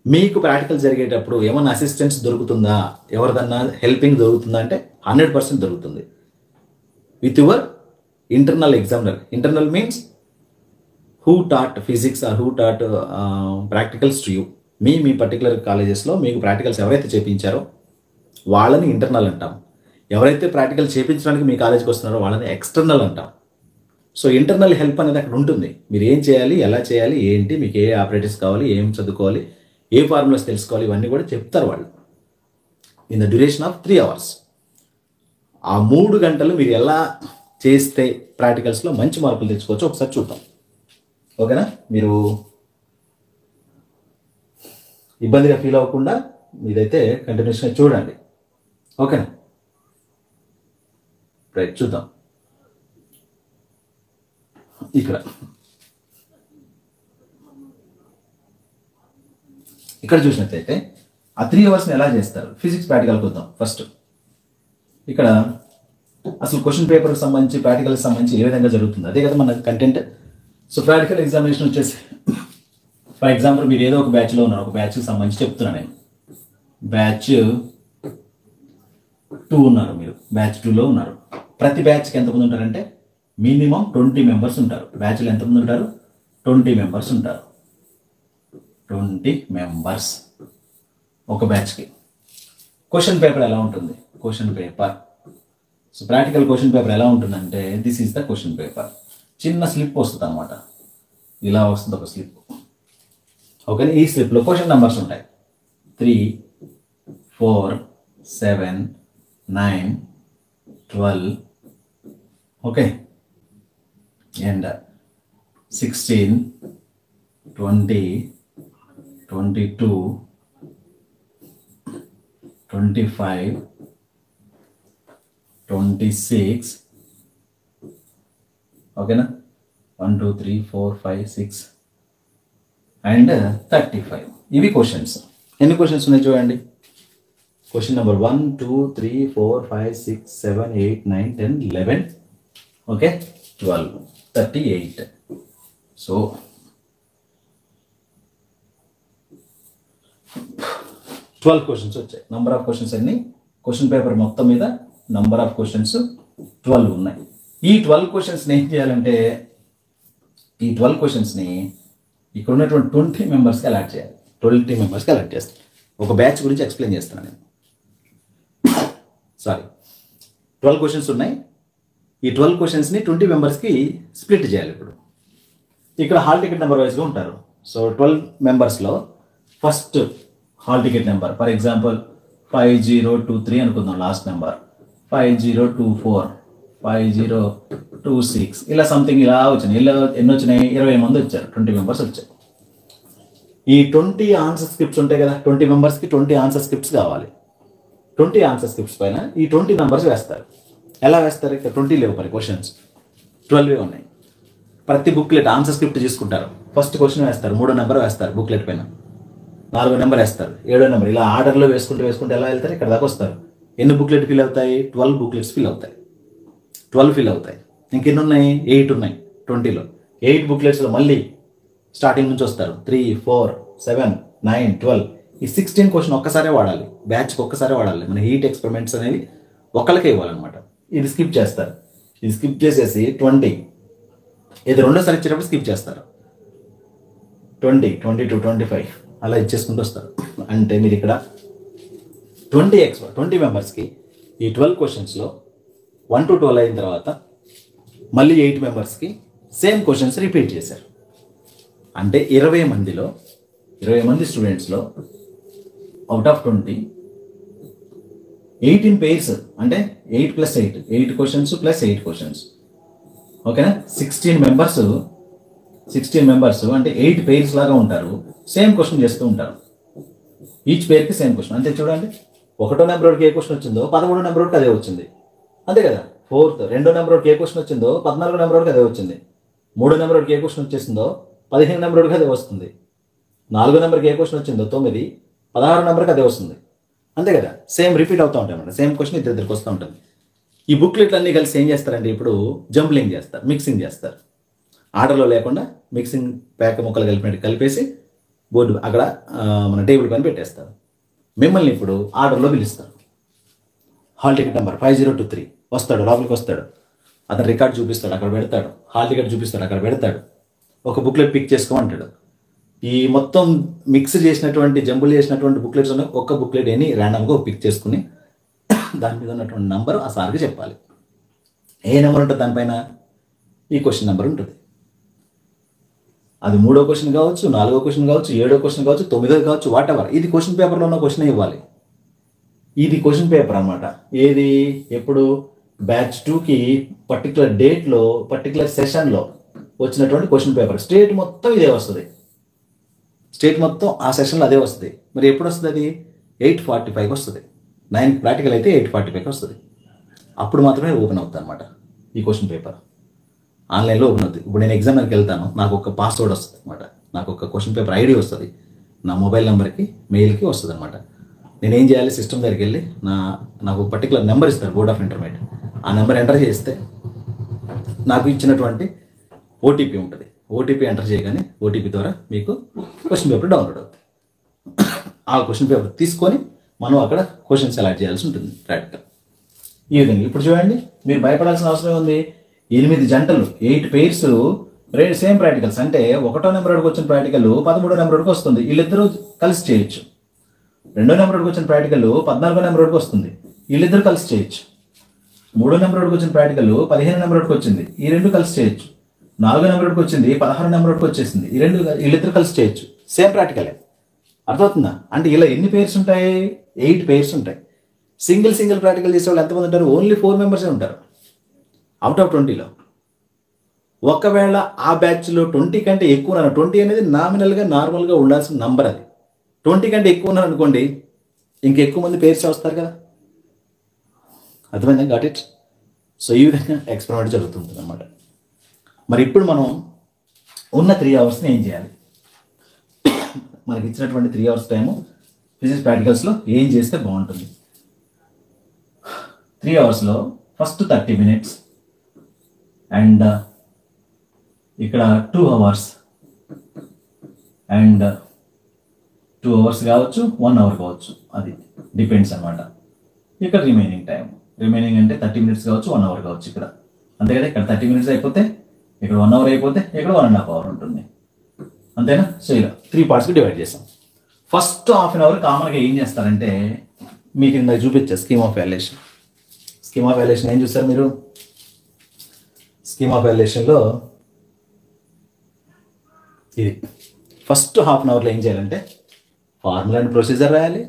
మీకు ప్రాక్టికల్ జరిగేటప్పుడు ఏమన్నా అసిస్టెన్స్ దొరుకుతుందా, ఎవరిదన్నా హెల్పింగ్ దొరుకుతుందా అంటే 100% దొరుకుతుంది. With your internal examiner. Internal means who taught physics or who taught practicals to you. మీ పర్టికులర్ కాలేజెస్లో మీకు ప్రాక్టికల్స్ ఎవరైతే చేయించారో వాళ్ళని ఇంటర్నల్ అంటాం. ఎవరైతే ప్రాక్టికల్ చేయించడానికి మీ కాలేజీకి వస్తున్నారో వాళ్ళని ఎక్స్టర్నల్ అంటాం. సో ఇంటర్నల్ హెల్ప్ అనేది అక్కడ ఉంటుంది. మీరు ఏం చేయాలి, ఎలా చేయాలి, ఏంటి, మీకు ఏ ఆపరేటర్స్ కావాలి, ఏం చదువుకోవాలి, ఏ ఫార్ములాస్ తెలుసుకోవాలి, ఇవన్నీ కూడా చెప్తారు వాళ్ళు in the duration of 3 hours. ఆ 3 గంటలు మీరు ఎలా చేస్తే ప్రాక్టికల్స్లో మంచి మార్కులు తెచ్చుకోవచ్చు ఒకసారి చూద్దాం. ఓకేనా? మీరు ఇబ్బందిగా ఫీల్ అవ్వకుండా ఇదైతే కంటిన్యూస్గా చూడండి. ఓకేనా? రైట్, చూద్దాం. ఇక్కడ చూసినట్లయితే ఆ 3 hours ఎలా చేస్తారు. ఫిజిక్స్ ప్రాక్టికల్కి వద్దాం ఫస్ట్. ఇక్కడ అసలు క్వశ్చన్ పేపర్కి సంబంధించి ప్రాక్టికల్కి సంబంధించి ఏ విధంగా జరుగుతుంది, అదే కదా మన కంటెంట్. సో ప్రాక్టికల్ ఎగ్జామినేషన్ వచ్చేసి ఫర్ ఎగ్జాంపుల్ మీరు ఏదో ఒక బ్యాచ్లో ఉన్నారు, ఒక బ్యాచ్కి సంబంధించి చెప్తున్నాను నేను. బ్యాచ్ 2 ఉన్నారు, మీరు బ్యాచ్ 2లో ఉన్నారు. ప్రతి బ్యాచ్కి ఎంతమంది ఉంటారంటే మినిమం 20 members ఉంటారు. బ్యాచ్లో ఎంతమంది ఉంటారు? 20 members ఉంటారు. 20 members ఒక బ్యాచ్కి. క్వశ్చన్ పేపర్ ఎలా ఉంటుంది? Question paper, so practical question paper ఎలా ఉంటుందంటే this is the question paper. చిన్న స్లిప్ వస్తుంది అనమాట, ఇలా వస్తుంది ఒక స్లిప్. ఓకే, ఈ స్లిప్లో క్వశ్చన్ నెంబర్స్ ఉంటాయి 3, 4 7 9 12 okay and 16 20 22 25 26 ఓకేనా 1 2 3 4 5 6 అండ్ 35 ఇవి క్వశ్చన్స్. ఎన్ని క్వశ్చన్స్ ఉన్నాయి చూడండి. Question number 1 2 3 4 5 6 7 8 9 10 11 okay 12 38. So 12 questions వచ్చాయి. నంబర్ ఆఫ్ క్వశ్చన్స్ అన్ని క్వశ్చన్ పేపర్ మొత్తం మీద నంబర్ ఆఫ్ క్వశ్చన్స్ 12 ఉన్నాయి. ఈ 12 క్వశ్చన్స్ని ఏం చేయాలంటే ఈ 12 క్వశ్చన్స్ని ఇక్కడ ఉన్నటువంటి 20 మెంబర్స్కి అలాట్ చేయాలి. 20 మెంబర్స్కి అలాట్ చేస్తాను. ఒక బ్యాచ్ గురించి ఎక్స్ప్లెయిన్ చేస్తున్నాను నేను. సారీ 12 క్వశ్చన్స్ ఉన్నాయి. ఈ 12 క్వశ్చన్స్ని 20 మెంబర్స్కి స్ప్లిట్ చేయాలి. ఇప్పుడు ఇక్కడ హాల్ టికెట్ నెంబర్ వైజ్గా ఉంటారు. సో 12 మెంబర్స్లో first hall ticket number for example 5023 అనుకుందాం. లాస్ట్ నెంబర్ 5024 5026 ఇలా సంథింగ్ ఇలా వచ్చినాయి. ఇలా ఎన్ని వచ్చినాయి? 20 మంది వచ్చారు. 20 మెంబర్స్ వచ్చారు. ఈ 20 ఆన్సర్ స్క్రిప్ట్స్ ఉంటాయి కదా, 20 మెంబర్స్కి 20 ఆన్సర్ స్క్రిప్ట్స్ కావాలి. 20 ఆన్సర్ స్క్రిప్ట్స్ పైన ఈ 20 నంబర్స్ వేస్తారు. ఎలా వేస్తారు? ఇక్కడ 20 లేవు, మరి క్వశ్చన్స్ 12 ఉన్నాయి. ప్రతి బుక్లెట్ ఆన్సర్ స్క్రిప్ట్ తీసుకుంటారు. ఫస్ట్ క్వశ్చన్ వేస్తారు, 3వ నెంబర్ వేస్తారు బుక్లెట్ పైన, 4వ నెంబర్ వేస్తారు, 7వ నెంబర్, ఇలా ఆర్డర్లో వేసుకుంటూ ఎలా వెళ్తారు? ఇక్కడ దాకా వస్తారు. ఎన్ని బుక్లెట్ ఫిల్ అవుతాయి? 12 బుక్లెట్స్ ఫిల్ అవుతాయి. 12 ఫిల్ అవుతాయి. ఇంకెన్ని ఉన్నాయి? 8 ఉన్నాయి 20లో. 8 బుక్లెట్స్లో మళ్ళీ స్టార్టింగ్ నుంచి వస్తారు. 3 4 7 9 12. ఈ 16 క్వశ్చన్ ఒక్కసారే వాడాలి, బ్యాచ్కి ఒక్కసారే వాడాలి. మన హీట్ ఎక్స్పెరిమెంట్స్ అనేవి ఒకళ్ళకే ఇవ్వాలన్నమాట. ఇది స్కిప్ చేస్తారు. ఇది స్కిప్ చేసేసి 20 ఇది రెండోసారి ఇచ్చేటప్పుడు స్కిప్ చేస్తారు. 20 22 25 అలా ఇచ్చేసుకుంటూ వస్తారు. అంటే మీరు ఇక్కడ 20 మెంబర్స్కి ఈ 12 క్వశ్చన్స్లో 1 to 12 అయిన తర్వాత మళ్ళీ 8 మెంబర్స్కి సేమ్ క్వశ్చన్స్ రిపీట్ చేశారు. అంటే 20 మంది స్టూడెంట్స్లో అవుట్ ఆఫ్ 20 18 పెయిర్స్ అంటే 8 + 8 8 క్వశ్చన్స్ ప్లస్ 8 క్వశ్చన్స్ ఓకేనా. 16 మెంబర్స్ అంటే 8 పెయిర్స్ లాగా ఉంటారు. సేమ్ క్వశ్చన్ చేస్తూ ఉంటారు. ఈచ్ పెయిర్కి సేమ్ క్వశ్చన్. అంతే చూడండి, 1వ నెంబర్కి ఏ క్వశ్చన్ వచ్చిందో 13వ నెంబర్కి అదే వచ్చింది. అంతే కదా. 4th 2వ నెంబర్కి ఏ క్వశ్చన్ వచ్చిందో 14వ నెంబర్కి అదే వచ్చింది. 3వ నెంబర్కి ఏ క్వశ్చన్ వచ్చేసిందో 15వ నెంబర్కి అదే వస్తుంది. 4వ నెంబర్కి ఏ క్వశ్చన్ వచ్చిందో 9 16వ నెంబర్కి అదే వస్తుంది. అంతే కదా. సేమ్ రిపీట్ అవుతూ ఉంటాయి అన్నమాట. సేమ్ క్వశ్చన్ ఇద్దరికి వస్తూ ఉంటుంది. ఈ బుక్లెట్లు అన్నీ కలిసి ఏం చేస్తారంటే ఇప్పుడు జంబ్లింగ్ చేస్తారు, మిక్సింగ్ చేస్తారు. ఆర్డర్లో లేకుండా మిక్సింగ్ ప్యాక్ ముక్కలు కలిపేసి బోర్డు అక్కడ మన టేబుల్ పైన పెట్టేస్తారు. మిమ్మల్ని ఇప్పుడు ఆర్డర్లో పిలుస్తారు. హాల్ టికెట్ నెంబర్ 5023 వస్తాడు, లోపలికి వస్తాడు. అతను రికార్డ్ చూపిస్తాడు, అక్కడ పెడతాడు. హాల్ టికెట్ చూపిస్తాడు, అక్కడ పెడతాడు. ఒక బుక్లెట్ పిక్ చేసుకోమంటాడు. ఈ మొత్తం మిక్స్ చేసినటువంటి జంబుల్ చేసినటువంటి బుక్లెట్స్ ఉన్నాయి. ఒక్క బుక్లెట్ అని ర్యాండమ్గా పిక్ చేసుకుని దాని మీద ఉన్నటువంటి నెంబర్ ఆ సార్కి చెప్పాలి. ఏ నెంబర్ ఉంటుంది దానిపైన? ఈ క్వశ్చన్ నెంబర్ ఉంటుంది. అది 3వ క్వశ్చన్ కావచ్చు, 4వ క్వశ్చన్ కావచ్చు, 7వ క్వశ్చన్ కావచ్చు, 9వ కావచ్చు, వాట్ ఎవర్. ఇది క్వశ్చన్ పేపర్లో ఉన్న క్వశ్చన్ ఇవ్వాలి. ఇది క్వశ్చన్ పేపర్ అన్నమాట. ఏది? ఎప్పుడు? బ్యాచ్ 2కి పర్టికులర్ డేట్లో పర్టికులర్ సెషన్లో వచ్చినటువంటి క్వశ్చన్ పేపర్. స్టేట్ మొత్తం ఇదే వస్తుంది. స్టేట్ మొత్తం ఆ సెషన్లో అదే వస్తుంది. మరి ఎప్పుడు వస్తుంది? అది 8:45 వస్తుంది. 9 ప్రాక్టికల్ అయితే 8:45 వస్తుంది. అప్పుడు మాత్రమే ఓపెన్ అవుతుంది అనమాట ఈ క్వశ్చన్ పేపర్. ఆన్లైన్లో ఓపెన్ అవుతుంది. ఇప్పుడు నేను ఎగ్జామ్కి వెళ్తాను, నాకు ఒక పాస్వర్డ్ వస్తుంది అనమాట. నాకు ఒక క్వశ్చన్ పేపర్ ఐడి వస్తుంది, నా మొబైల్ నెంబర్కి మెయిల్కి వస్తుంది అనమాట. నేనేం చేయాలి? సిస్టమ్ దగ్గరికి వెళ్ళి నాకు పర్టికులర్ నెంబర్ ఇస్తారు, బోర్డ్ ఆఫ్ ఇంటర్మీడియట్. ఆ నెంబర్ ఎంటర్ చేస్తే నాకు ఇచ్చినటువంటి ఓటీపీ ఉంటుంది. ఓటీపీ ఎంటర్ చేయగానే ఓటీపీ ద్వారా మీకు క్వశ్చన్ పేపర్ డౌన్లోడ్ అవుతుంది. ఆ క్వశ్చన్ పేపర్ తీసుకొని మనం అక్కడ క్వశ్చన్స్ సెలెక్ట్ చేయాల్సి ఉంటుంది ప్రాక్టికల్. ఈ విధంగా ఇప్పుడు చూడండి, మీరు భయపడాల్సిన అవసరం ఉంది. 8 జంటలు 8 పెయిర్స్ సేమ్ ప్రాక్టికల్స్. అంటే 1వ నెంబర్కి వచ్చిన ప్రాక్టికల్ 13వ నెంబర్కి వస్తుంది, వీళ్ళిద్దరూ కలిసి చేయొచ్చు. 2వ నెంబర్కి వచ్చిన ప్రాక్టికల్ 14వ నెంబర్కి వస్తుంది, వీళ్ళిద్దరూ కలిసి చేయొచ్చు. 3వ నెంబర్కి వచ్చిన ప్రాక్టికల్ 15వ నెంబర్కి వచ్చింది, ఈ రెండు కలిసి చేయొచ్చు. 4వ నెంబర్కి వచ్చింది 16వ నెంబర్కి వచ్చేసింది, వీళ్ళిద్దరూ కలిసి చేయొచ్చు. సేమ్ ప్రాక్టికలే. అర్థమవుతుందా? అంటే ఇలా ఎన్ని పేర్స్ ఉంటాయి? 8 pairs ఉంటాయి. సింగిల్ ప్రాక్టికల్ చేసే వాళ్ళు ఎంతమంది ఉంటారు? ఓన్లీ 4 మెంబర్సే ఉంటారు అవుట్ ఆఫ్ 20లో. ఒకవేళ ఆ బ్యాచ్లో 20 కంటే ఎక్కువ ఉన్నారు, 20 అనేది నార్మల్గా ఉండాల్సిన నంబర్, అది 20 కంటే ఎక్కువ ఉన్నారు అనుకోండి, ఇంకెక్కువ మంది పేర్స్ వస్తారు కదా. అర్థమైందా? Got it? సో ఈ విధంగా ఎక్స్పెరిమెంట్ జరుగుతుంది అన్నమాట. మరి ఇప్పుడు మనం ఉన్న 3 అవర్స్ని ఏం చేయాలి? మనకి ఇచ్చినటువంటి 3 అవర్స్ టైము ఫిజిక్స్ ప్రాక్టికల్స్లో ఏం చేస్తే బాగుంటుంది? 3 అవర్స్లో ఫస్ట్ 30 minutes అండ్ ఇక్కడ 2 అవర్స్ అండ్ 2 అవర్స్ కావచ్చు, 1 అవర్ కావచ్చు, అది డిపెండ్స్ అనమాట. ఇక్కడ రిమైనింగ్ అంటే 30 minutes కావచ్చు, 1 అవర్ కావచ్చు. ఇక్కడ అంతే కదా, ఇక్కడ 30 minutes అయిపోతే ఇక్కడ 1 అవర్ అయిపోతే ఇక్కడ 1.5 hours ఉంటుంది, అంతేనా? సో ఇలా 3 పార్ట్స్కి డివైడ్ చేస్తాం. ఫస్ట్ హాఫ్ అన్ అవర్ కామన్గా ఏం చేస్తారంటే, మీకు ఇందాక చూపించా స్కీమ్ ఆఫ్ వాల్యుయేషన్. ఏం చూస్తారు మీరు? స్కీమ్ ఆఫ్ వాల్యుయేషన్లో ఇది ఫస్ట్ హాఫ్ అన్ అవర్లో ఏం చేయాలంటే ఫార్ములా అండ్ ప్రొసీజర్ రాయాలి,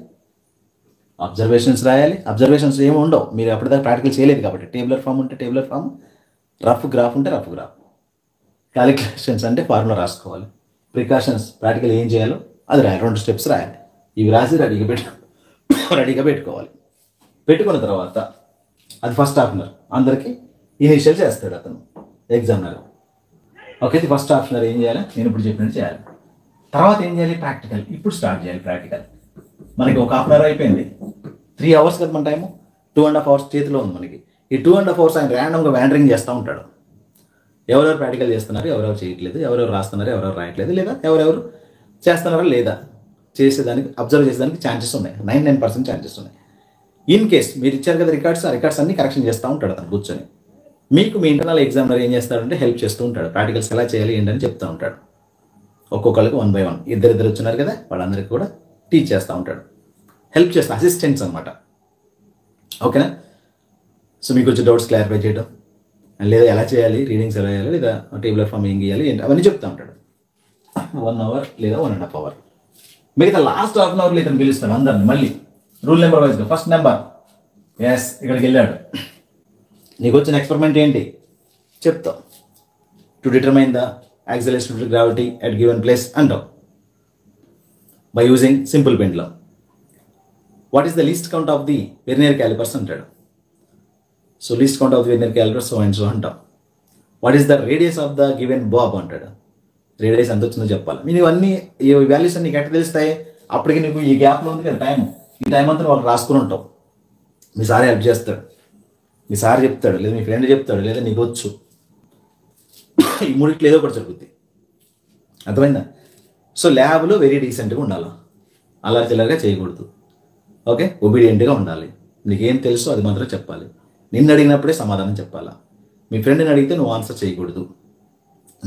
అబ్జర్వేషన్స్ రాయాలి. అబ్జర్వేషన్స్ ఏమి ఉండవు, మీరు అప్పటిదాకా ప్రాక్టికల్ చేయలేదు కాబట్టి. టేబులర్ ఫామ్ ఉంటే టేబులర్ ఫామ్, రఫ్ గ్రాఫ్ ఉంటే రఫ్ గ్రాఫ్, క్యాలిక్యులేషన్స్ అంటే ఫార్ములా రాసుకోవాలి, ప్రికాషన్స్ ప్రాక్టికల్ ఏం చేయాలో అది రాయాలి, 2 steps రాయాలి. ఇవి రాసి రెడీగా పెట్టుకోవాలి. పెట్టుకున్న తర్వాత అది ఫస్ట్ హాఫ్ అన్ అవర్ అందరికీ ఇనిషియల్ చేస్తాడు అతను, ఎగ్జామినర్. ఓకే, ఇది ఫస్ట్ హాఫ్ అన్ అవర్ ఏం చేయాలి? నేను ఇప్పుడు చెప్పినట్టు చేయాలి. తర్వాత ఏం చేయాలి? ప్రాక్టికల్. ఇప్పుడు స్టార్ట్ చేయాలి ప్రాక్టికల్. మనకి ఒక హాఫ్ అన్ అవర్ అయిపోయింది, 3 hours కదా మన టైము, 2.5 hours చేతిలో ఉంది మనకి. ఈ 2.5 hours ఆయన ర్యాండమ్గా వ్యాండరింగ్ చేస్తూ ఉంటాడు. ఎవరెవరు ప్రాక్టికల్ చేస్తున్నారు, ఎవరెవరు చేయట్లేదు, ఎవరెవరు రాస్తున్నారు, ఎవరెవరు రాయట్లేదు, లేదా ఎవరెవరు చేస్తున్నారా లేదా చేసేదానికి, అబ్జర్వ్ చేసేదానికి ఛాన్సెస్ ఉన్నాయి. 99% ఛాన్సెస్ ఉన్నాయి. ఇన్ కేస్ మీరు ఇచ్చారు కదా రికార్డ్స్, ఆ రికార్డ్స్ అన్ని కరెక్షన్ చేస్తూ ఉంటాడు అతను కూర్చొని. మీకు మీ ఇంటర్నల్ ఎగ్జామినర్ ఏం చేస్తాడంటే హెల్ప్ చేస్తూ ఉంటాడు, ప్రాక్టికల్స్ ఎలా చేయాలి ఏంటని చెప్తూ ఉంటాడు. ఒక్కొక్కరికి 1 by 1 ఇద్దరు వచ్చినారు కదా, వాళ్ళందరికీ కూడా టీచ్ చేస్తూ ఉంటాడు, హెల్ప్ చేస్తా, అసిస్టెంట్స్ అనమాట. ఓకేనా? సో మీకు వచ్చే డౌట్స్ క్లారిఫై చేయడం, లేదా ఎలా చేయాలి, రీడింగ్స్ ఎలా చేయాలి, లేదా టేబులర్ ఫామ్ ఏం గీయాలి ఏంటి అవన్నీ చెప్తూ ఉంటాడు. 1 hour లేదా 1.5 hours. మిగతా లాస్ట్ హాఫ్ అన్ అవర్లో ఇతను పిలుస్తాడు అందరిని మళ్ళీ రూల్ నెంబర్ వైజ్గా. ఫస్ట్ నెంబర్, ఎస్ ఇక్కడికి వెళ్ళాడు, నీకు వచ్చిన ఎక్స్పెరిమెంట్ ఏంటి చెప్తావు. To determine the acceleration of gravity at given place అంటావు by using simple pendulum. What is the least count of the vernier callipers అంటాడు. So least count of the vernier callipers so and so అంటాం. What is the radius of the given bob అంటాడు. Radius ఎంత వచ్చిందో చెప్పాలి. మీరు ఇవన్నీ ఈ values నీకు ఎట్లా తెలుస్తాయి? అప్పటికి నీకు ఈ గ్యాప్లో ఉంది కదా టైం, ఈ టైం అంతా వాళ్ళు రాసుకుని ఉంటావు. మీ సార్ హెల్ప్ చేస్తాడు, మీ సార్ చెప్తాడు, లేదా మీ ఫ్రెండ్ చెప్తాడు, లేదా నీకు వచ్చు. ఈ మూడిట్లో ఏదో ఒకటి జరుగుద్ది. అర్థమైందా? సో ల్యాబ్లో వెరీ డీసెంట్గా ఉండాలి, అల్లరి చిల్లరగా చేయకూడదు. ఓకే, ఒబీడియంట్గా ఉండాలి. నీకేం తెలుసో అది మాత్రం చెప్పాలి. నిన్ను అడిగినప్పుడే సమాధానం చెప్పాలా. మీ ఫ్రెండ్ని అడిగితే నువ్వు ఆన్సర్ చేయకూడదు.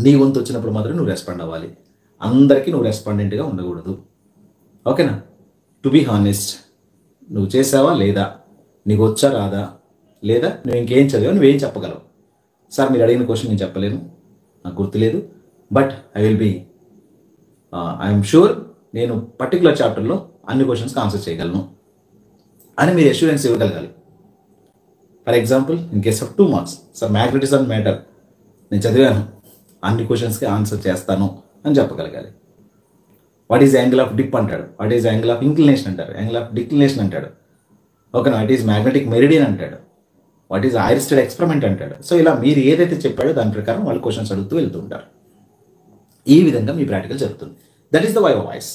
నీ వంతు వచ్చినప్పుడు మాత్రం నువ్వు రెస్పాండ్ అవ్వాలి. అందరికీ నువ్వు రెస్పాండెంట్గా ఉండకూడదు. ఓకేనా? టు బీ హానెస్ట్, నువ్వు చేసావా లేదా, నీకు వచ్చా రాదా, లేదా నువ్వు ఇంకేం చదివా, నువ్వేం చెప్పగలవు. సార్ మీరు అడిగిన క్వశ్చన్ నేను చెప్పలేను, నాకు గుర్తులేదు, బట్ ఐఎమ్ షూర్ నేను పర్టికులర్ చాప్టర్లో అన్ని క్వశ్చన్స్కి ఆన్సర్ చేయగలను అని మీరు అష్యూరెన్స్ ఇవ్వగలగాలి. For example, in case of 2 marks, sir magnetism matter నేను చదివాను, అన్ని క్వశ్చన్స్కి ఆన్సర్ చేస్తాను అని చెప్పగలగాలి. What is angle of dip అంటాడు, what is angle of inclination అంటారు, యాంగిల్ ఆఫ్ డిక్లినేషన్ అంటాడు. ఓకేనా? వాట్ ఈజ్ మ్యాగ్నెటిక్ మెరిడియన్ అంటాడు, వాట్ ఈజ్ ఐరిస్టెడ్ ఎక్స్పెరిమెంట్ అంటాడు. సో ఇలా మీరు ఏదైతే చెప్పాడో దాని ప్రకారం వాళ్ళు క్వశ్చన్స్ అడుగుతూ వెళ్తూ ఉంటారు. ఈ విధంగా మీ ప్రాక్టికల్ జరుగుతుంది. That is the viva voice.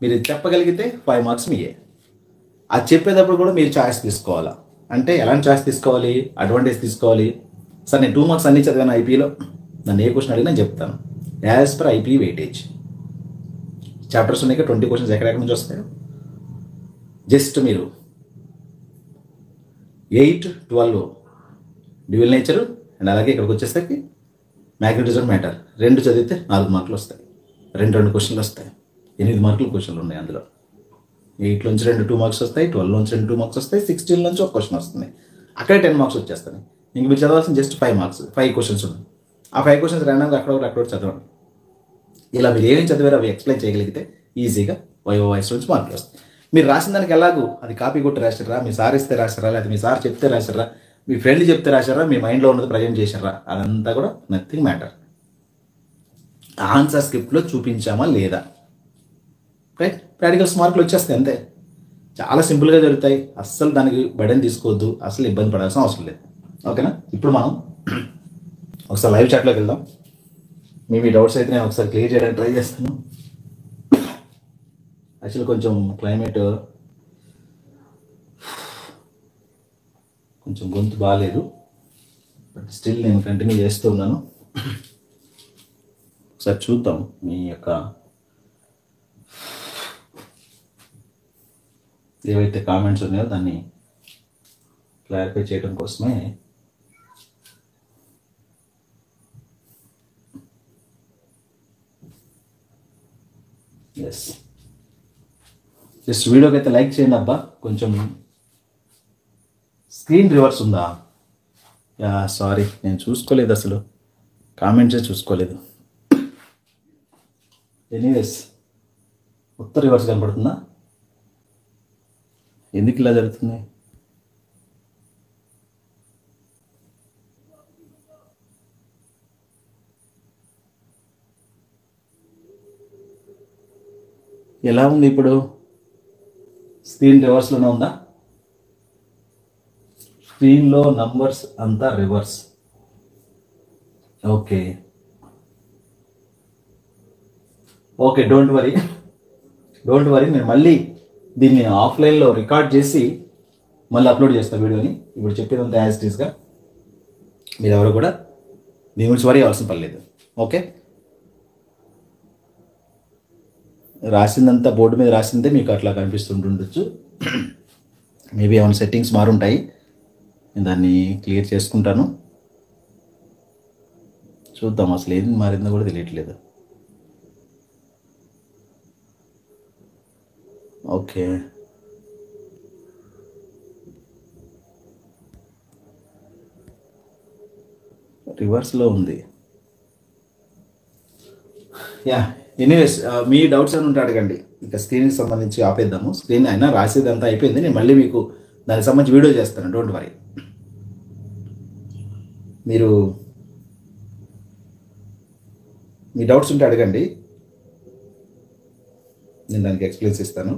మీరు చెప్పగలిగితే 5 marks మీయే. అది చెప్పేటప్పుడు కూడా మీరు ఛాయిస్ తీసుకోవాలా. అంటే ఎలాంటి ఛాయిస్ తీసుకోవాలి, అడ్వాంటేజ్ తీసుకోవాలి. సార్ నేను 2 marks అన్ని చదివాను ఐపీలో, నన్ను ఏ క్వశ్చన్ అడిగినా చెప్తాను as per IP weightage. Chapters ఉన్నాయి, 20 questions ఎక్కడెక్కడ నుంచి వస్తాయో జస్ట్ మీరు 8, 12 డ్యూయల్ నేచరు అండ్ అలాగే ఇక్కడికి వచ్చేసరికి మ్యాగ్నెటిజం మ్యాటర్ 2 చదివితే 4 మార్కులు వస్తాయి. 2 క్వశ్చన్లు వస్తాయి. 8 మార్కులు క్వశ్చన్లు ఉన్నాయి అందులో. 8 నుంచి 2 marks వస్తాయి, 12 నుంచి 2 marks వస్తాయి, 16 నుంచి ఒక క్వశ్చన్ వస్తుంది. అక్కడే 10 marks వచ్చేస్తాయి. ఇంక మీరు చదవాల్సిన జస్ట్ 5 marks, 5 questions ఉన్నాయి. ఆ 5 questions ర్యాండమ్గా అక్కడ చదవండి. ఇలా మీరు ఏమేమి చదివారో అవి ఎక్స్ప్లెయిన్ చేయగలిగితే ఈజీగా వైవా వాయిస్ నుంచి మార్కులు వస్తాయి. మీరు రాసిన దానికి ఎలాగూ అది కాపీ కొట్టి రాశారా, మీ సార్ ఇస్తే రాశారా, లేకపోతే మీ సార్ చెప్తే రాశారా, మీ ఫ్రెండ్ చెప్తే రాశారా, మీ మైండ్లో ఉన్నది ప్రజెంట్ చేశారా, అదంతా కూడా నథింగ్ మ్యాటర్. ఆన్సర్ స్క్రిప్ట్లో చూపించామా లేదా, రైట్? ప్రాక్టికల్స్ మార్కులు వచ్చేస్తాయి అంతే. చాలా సింపుల్గా జరుగుతాయి. అస్సలు దానికి బడన్ తీసుకోవద్దు, అసలు ఇబ్బంది పడాల్సిన అవసరం లేదు. ఓకేనా? ఇప్పుడు మనం ఒకసారి లైవ్ చాట్లోకి వెళ్దాం. మీ డౌట్స్ అయితే నేను ఒకసారి క్లియర్ చేయడానికి ట్రై చేస్తాను. యాక్చువల్లీ కొంచెం క్లైమేట్ కొంచెం గొంతు బాగాలేదు, బట్ స్టిల్ నేను కంటిన్యూ చేస్తూ ఉన్నాను. ఒకసారి చూద్దాం మీ యొక్క ఏవైతే కామెంట్స్ ఉన్నాయో దాన్ని క్లారిఫై చేయడం కోసమే ఎస్ జస్ట్ వీడియోకి అయితే లైక్ చేయండి అబ్బా. కొంచెం స్క్రీన్ రివర్స్ ఉందా? యా సారీ, నేను చూసుకోలేదు, అసలు కామెంట్సే చూసుకోలేదు. ఎనీవేస్ మొత్తం రివర్స్ కనపడుతుందా? ఎందుకు ఇలా జరుగుతుంది? ఎలా ఉంది ఇప్పుడు? స్క్రీన్ రివర్స్లోనే ఉందా? స్క్రీన్లో నంబర్స్ అంతా reverse. Okay okay, don't worry. నేను మళ్ళీ దీన్ని ఆఫ్లైన్లో రికార్డ్ చేసి మళ్ళీ అప్లోడ్ చేస్తాను వీడియోని. ఇప్పుడు చెప్పేదంతా యాజ్ ఇట్ ఈస్గా, మీరు ఎవరు కూడా దీని గురించి వరీ అవ్వాల్సిన పని లేదు. ఓకే, రాసిందంతా బోర్డు మీద రాసిందే మీకు అట్లా కనిపిస్తుంటుండొచ్చు. మేబీ ఏమైనా సెట్టింగ్స్ మారుంటాయి, నేను దాన్ని క్లియర్ చేసుకుంటాను. చూద్దాం, అసలు ఏం మారిందో కూడా తెలియట్లేదు. ఓకే, రివర్స్లో ఉంది. యా, ఎనీవేస్ మీ డౌట్స్ అని ఉంటే అడగండి. ఇంకా స్క్రీన్కి సంబంధించి ఆపేద్దాము. స్క్రీన్ అయినా రాసేదంతా అయిపోయింది, నేను మళ్ళీ మీకు దానికి సంబంధించి వీడియో చేస్తాను, డోంట్ వరీ. మీరు మీ డౌట్స్ ఉంటే అడగండి, నేను దానికి ఎక్స్ప్లెయిన్స్ ఇస్తాను.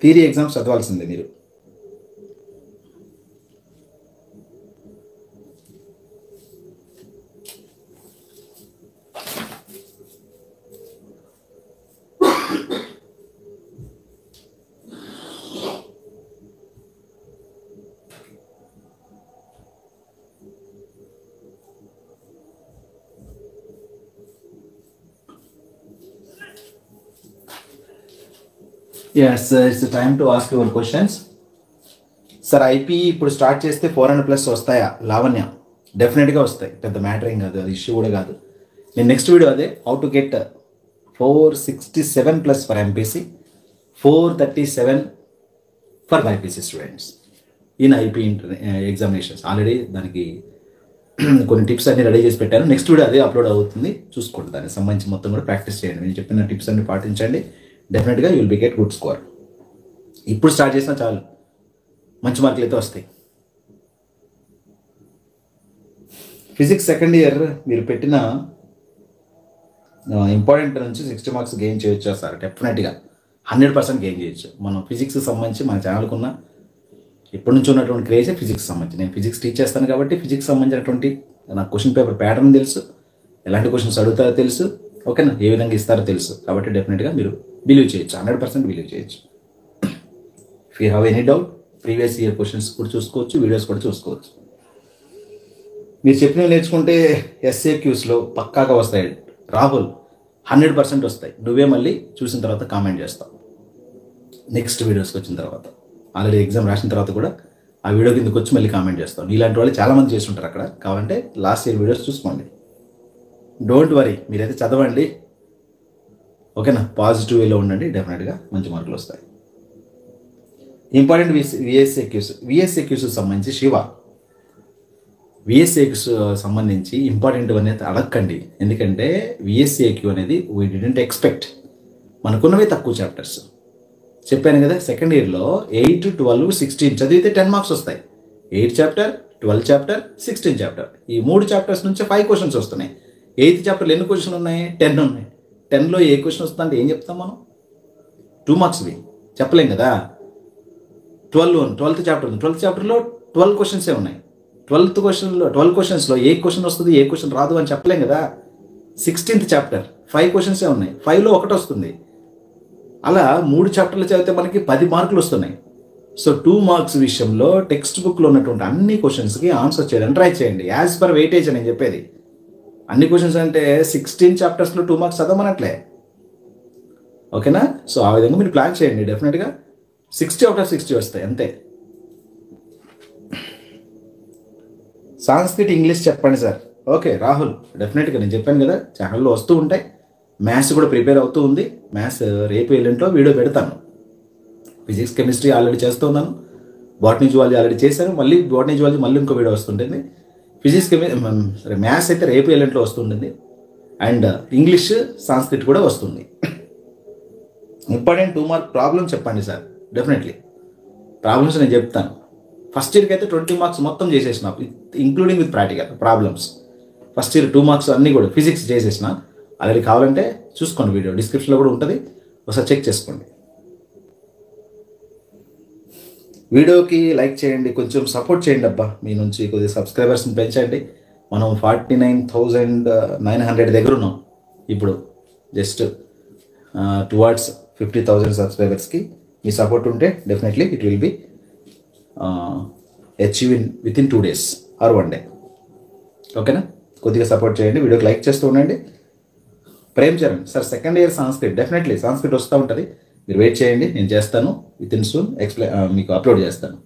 థియరీ ఎగ్జామ్స్ చదవాల్సిందే మీరు. Yes, it's the time to ask your questions. Sir IP ఇప్పుడు స్టార్ట్ చేస్తే 400+ వస్తాయా? లావణ్య, డెఫినెట్గా వస్తాయి, పెద్ద మ్యాటర్ ఏం కాదు, అది ఇష్యూ కూడా కాదు. నేను నెక్స్ట్ వీడియో అదే, how to get 467+ for MPC, 437 for BiPC students in IP examinations. Already దానికి కొన్ని టిప్స్ అన్ని రెడీ చేసి పెట్టాను. నెక్స్ట్ వీడియో అదే అప్లోడ్ అవుతుంది, చూసుకోండి. దానికి సంబంధించి మొత్తం కూడా ప్రాక్టీస్ చేయండి. నేను చెప్పిన టిప్స్ అన్ని పాటించండి, డెఫినెట్గా you will be get good score. ఇప్పుడు స్టార్ట్ చేసినా చాలు, మంచి మార్కులు అయితే వస్తాయి. ఫిజిక్స్ సెకండ్ ఇయర్ మీరు పెట్టిన ఇంపార్టెంట్ నుంచి 60 మార్క్స్ గెయిన్ చేయొచ్చు సార్. డెఫినెట్గా 100% గెయిన్ చేయొచ్చు. మనం ఫిజిక్స్కి సంబంధించి మన ఛానల్కున్న ఎప్పటి నుంచి ఉన్నటువంటి క్రేజే ఫిజిక్స్ సంబంధించి. నేను ఫిజిక్స్ టీచ్ చేస్తాను కాబట్టి ఫిజిక్స్ సంబంధించినటువంటి నాకు క్వశ్చన్ పేపర్ ప్యాటర్న్ తెలుసు, ఎలాంటి క్వశ్చన్స్ అడుగుతారో తెలుసు, ఓకేనా, ఏ విధంగా ఇస్తారో తెలుసు. కాబట్టి డెఫినెట్గా మీరు బిలీవ్ చేయొచ్చు, 100% బిలీవ్ చేయొచ్చు. If you have any doubt, previous year questions కూడా చూసుకోవచ్చు, వీడియోస్ కూడా చూసుకోవచ్చు. మీరు చెప్పినవి నేర్చుకుంటే SAQsలో పక్కాగా వస్తాయి రాహుల్, 100% వస్తాయి. నువ్వే మళ్ళీ చూసిన తర్వాత కామెంట్ చేస్తావు నెక్స్ట్ వీడియోస్కి వచ్చిన తర్వాత. ఆల్రెడీ ఎగ్జామ్ రాసిన తర్వాత కూడా ఆ వీడియో కిందకి వచ్చి మళ్ళీ కామెంట్ చేస్తావు. ఇలాంటి వాళ్ళు చాలామంది చేస్తుంటారు అక్కడ. కావాలంటే లాస్ట్ ఇయర్ వీడియోస్ చూసుకోండి. డోంట్ వరీ, మీరైతే చదవండి, ఓకేనా, పాజిటివ్ వేలో ఉండండి, డెఫినెట్గా మంచి మార్కులు వస్తాయి. ఇంపార్టెంట్ VSAQs సంబంధించి శివ విఎస్ఏకి సంబంధించి ఇంపార్టెంట్ అనేది అడగండి. ఎందుకంటే విఎస్ఏక్యూ అనేది వీ డిడెంట్ ఎక్స్పెక్ట్. మనకున్నవే తక్కువ చాప్టర్స్ చెప్పాను కదా. సెకండ్ ఇయర్లో 8, 12, 16 చదివితే 10 మార్క్స్ వస్తాయి. 8 చాప్టర్, 12 చాప్టర్, 16 చాప్టర్, ఈ 3 చాప్టర్స్ నుంచి 5 క్వశ్చన్స్ వస్తున్నాయి. 8th చాప్టర్లో ఎన్ని క్వశ్చన్లు ఉన్నాయి? 10 ఉన్నాయి. 10లో ఏ క్వశ్చన్ వస్తుందంటే ఏం చెప్తాం మనం? 2 మార్క్స్వి చెప్పలేం కదా. 12th చాప్టర్ ఉంది. 12th చాప్టర్లో 12 క్వశ్చన్సే ఉన్నాయి. 12 క్వశ్చన్స్లో ఏ క్వశ్చన్ వస్తుంది, ఏ క్వశ్చన్ రాదు అని చెప్పలేం కదా. 16th చాప్టర్ 5 క్వశ్చన్సే ఉన్నాయి. 5లో ఒకటి వస్తుంది. అలా 3 చాప్టర్లు చదివితే మనకి 10 మార్కులు వస్తున్నాయి. సో 2 మార్క్స్ విషయంలో టెక్స్ట్ బుక్లో ఉన్నటువంటి అన్ని క్వశ్చన్స్కి ఆన్సర్ చేయడానికి ట్రై చేయండి. యాజ్ పర్ వెయిటేజ్ అని చెప్పేది. అన్ని క్వశ్చన్స్ అంటే 16 చాప్టర్స్లో 2 మార్క్స్ చదవమనట్లే. ఓకేనా? సో ఆ విధంగా మీరు ప్లాన్ చేయండి. డెఫినెట్గా 60/60 వస్తాయి అంతే. సాంస్క్రిట్ ఇంగ్లీష్ చెప్పండి సార్. ఓకే రాహుల్, డెఫినెట్గా నేను చెప్పాను కదా ఛానల్లో వస్తూ ఉంటాయి. మ్యాథ్స్ కూడా ప్రిపేర్ అవుతూ ఉంది. మ్యాథ్స్ రేపు ఎల్లుండిలో వీడియో పెడతాను. ఫిజిక్స్ కెమిస్ట్రీ ఆల్రెడీ చేస్తున్నాను. బాటనీ జువాలజీ ఆల్రెడీ చేశాను. మళ్ళీ బాటనీ జువాలజీ మళ్ళీ ఇంకో వీడియో వస్తుంటుంది. మ్యాథ్స్ అయితే రేపు ఎల్లుండిలో వస్తుంటుంది. అండ్ ఇంగ్లీష్ సాంస్క్రిట్ కూడా వస్తుంది. ఇంపార్టెంట్ 2 మార్క్ ప్రాబ్లమ్ చెప్పండి సార్. డెఫినెట్లీ ప్రాబ్లమ్స్ నేను చెప్తాను. ఫస్ట్ ఇయర్కి అయితే 20 మార్క్స్ మొత్తం చేసేసిన, including with practical problems. First year 2 marks అన్నీ కూడా ఫిజిక్స్ చేసేసిన. ఆల్రెడీ కావాలంటే చూసుకోండి, వీడియో డిస్క్రిప్షన్లో కూడా ఉంటుంది, ఒకసారి చెక్ చేసుకోండి. వీడియోకి లైక్ చేయండి, కొంచెం సపోర్ట్ చేయండి అబ్బా. మీ నుంచి కొద్దిగా సబ్స్క్రైబర్స్ని పెంచండి. మనం 49,900 దగ్గర ఉన్నాం ఇప్పుడు. జస్ట్ టువార్డ్స్ 50,000 సబ్స్క్రైబర్స్కి మీ సపోర్ట్ ఉంటే definitely it will be achieve within 2 days or 1 day. ఓకేనా? కొద్దిగా సపోర్ట్ చేయండి, వీడియోకి లైక్ చేస్తూ ఉండండి. Prem Charan sir second year Sanskrit, definitely Sanskrit వస్తూ ఉంటుంది. మీరు వెయిట్ చేయండి, నేను చేస్తాను. విత్ ఇన్ సూన్ మీకు అప్లోడ్ చేస్తాను.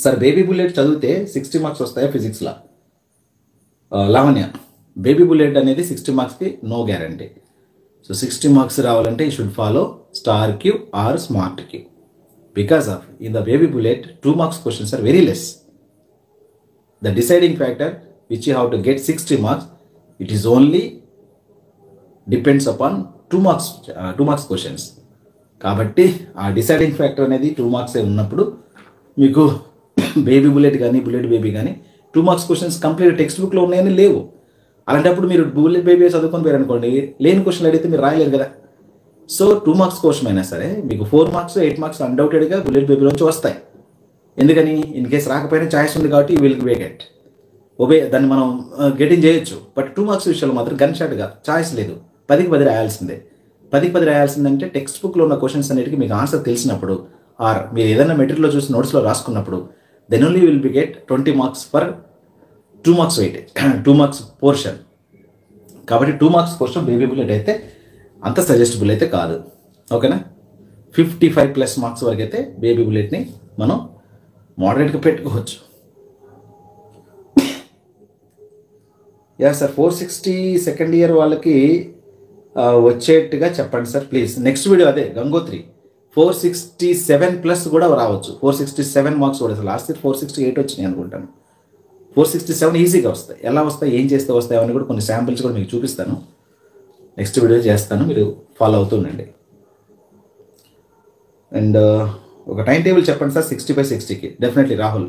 సార్ బేబీ బుల్లెట్ చదివితే 60 మార్క్స్ వస్తాయా ఫిజిక్స్లో? లావణ్య, బేబీ బుల్లెట్ అనేది 60 మార్క్స్కి నో గ్యారంటీ. సో 60 మార్క్స్ రావాలంటే you should follow star Q or smart Q. Because of in the baby bullet 2 marks questions are very less. The deciding factor which you have to get 60 marks, it is only depends upon 2 marks questions. కాబట్టి ఆ deciding factor అనేది 2 marks ఉన్నప్పుడు మీకు baby bullet కానీ bullet baby కానీ 2 marks questions complete text బుక్లో ఉన్నాయని లేవు. అలాంటప్పుడు మీరు బుల్లెట్ బేబీ చదువుకొని పోయారు అనుకోండి, లేని క్వశ్చన్లు అడిగితే మీరు రాయలేరు కదా. సో 2 marks క్వశ్చన్ అయినా సరే మీకు 4 marks 8 marks అన్డౌటెడ్గా బుల్లెట్ బేబీలోంచి వస్తాయి. ఎందుకని? ఇన్ కేసు రాకపోయినా ఛాయిస్ ఉంది కాబట్టి విల్ గెట్ దాన్ని మనం గెటింగ్ చేయొచ్చు. బట్ 2 marks విషయంలో మాత్రం గన్ షాట్గా ఛాయిస్ లేదు, 10కి 10 రాయాల్సిందే. 10కి 10 రాయాల్సిందంటే టెక్స్ట్ బుక్లో ఉన్న క్వశ్చన్స్ అన్నిటికీ మీకు ఆన్సర్ తెలిసినప్పుడు, ఆర్ మీరు ఏదైనా మెటీరియల్లో చూసి నోట్స్లో రాసుకున్నప్పుడు, then only will be get 20 marks for 2 marks weightage, 2 marks portion. కాబట్టి 2 marks పోర్షన్ బేబీ బుల్లెట్ అయితే అంత సజెస్టబుల్ అయితే కాదు. ఓకేనా? 55+ మార్క్స్ వరకు అయితే బేబీ బుల్లెట్ని మనం మోడరేట్గా పెట్టుకోవచ్చు. యా సార్ 460 సెకండ్ ఇయర్ వాళ్ళకి వచ్చేట్టుగా చెప్పండి సార్ ప్లీజ్. నెక్స్ట్ వీడియో అదే గంగోత్రి 467+ కూడా రావచ్చు. 467 మార్క్స్ కూడా. లాస్ట్ ఇయర్ 468 వచ్చినాయి అనుకుంటాను. 467 ఈజీగా వస్తాయి. ఎలా వస్తాయి, ఏం చేస్తే వస్తాయి అవన్నీ కూడా కొన్ని శాంపిల్స్ కూడా మీకు చూపిస్తాను. నెక్స్ట్ వీడియో చేస్తాను, మీరు ఫాలో అవుతుండండి. అండ్ ఒక టైం టేబుల్ చెప్పండి సార్ 60/60కి. Definitely Rahul.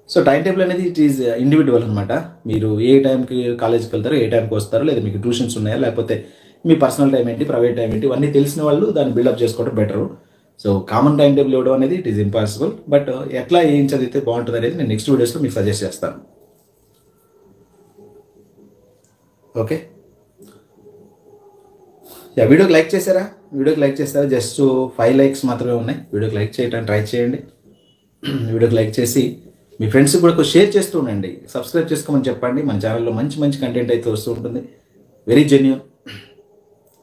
So time table అనేది ఇట్ ఈజ్ ఇండివిజువల్ అనమాట. మీరు ఏ టైంకి కాలేజ్కి వెళ్తారో, ఏ టైంకి వస్తారో, లేదా మీకు ట్యూషన్స్ ఉన్నాయా, లేకపోతే మీ పర్సనల్ టైం ఏంటి, ప్రైవేట్ టైం ఏంటి, ఇవన్నీ తెలిసిన వాళ్ళు దాన్ని బిల్డప్ చేసుకోవడం better. So common time table ఇవ్వడం అనేది ఇట్ ఈస్ ఇంపాసిబుల్. బట్ ఎట్లా ఏం చదివితే బాగుంటుంది అనేది నేను నెక్స్ట్ వీడియోస్లో మీకు సజెస్ట్ చేస్తాను. ఓకే, వీడియోకి లైక్ చేశారా? వీడియోకి లైక్ చేస్తారా? జస్ట్ 5 likes మాత్రమే ఉన్నాయి. వీడియోకి లైక్ చేయడానికి ట్రై చేయండి. వీడియోకి లైక్ చేసి మీ ఫ్రెండ్స్కి కూడా షేర్ చేస్తూ ఉండండి. సబ్స్క్రైబ్ చేసుకోమని చెప్పండి. మన ఛానల్లో మంచి మంచి కంటెంట్ అయితే వస్తూ ఉంటుంది. Very genuine,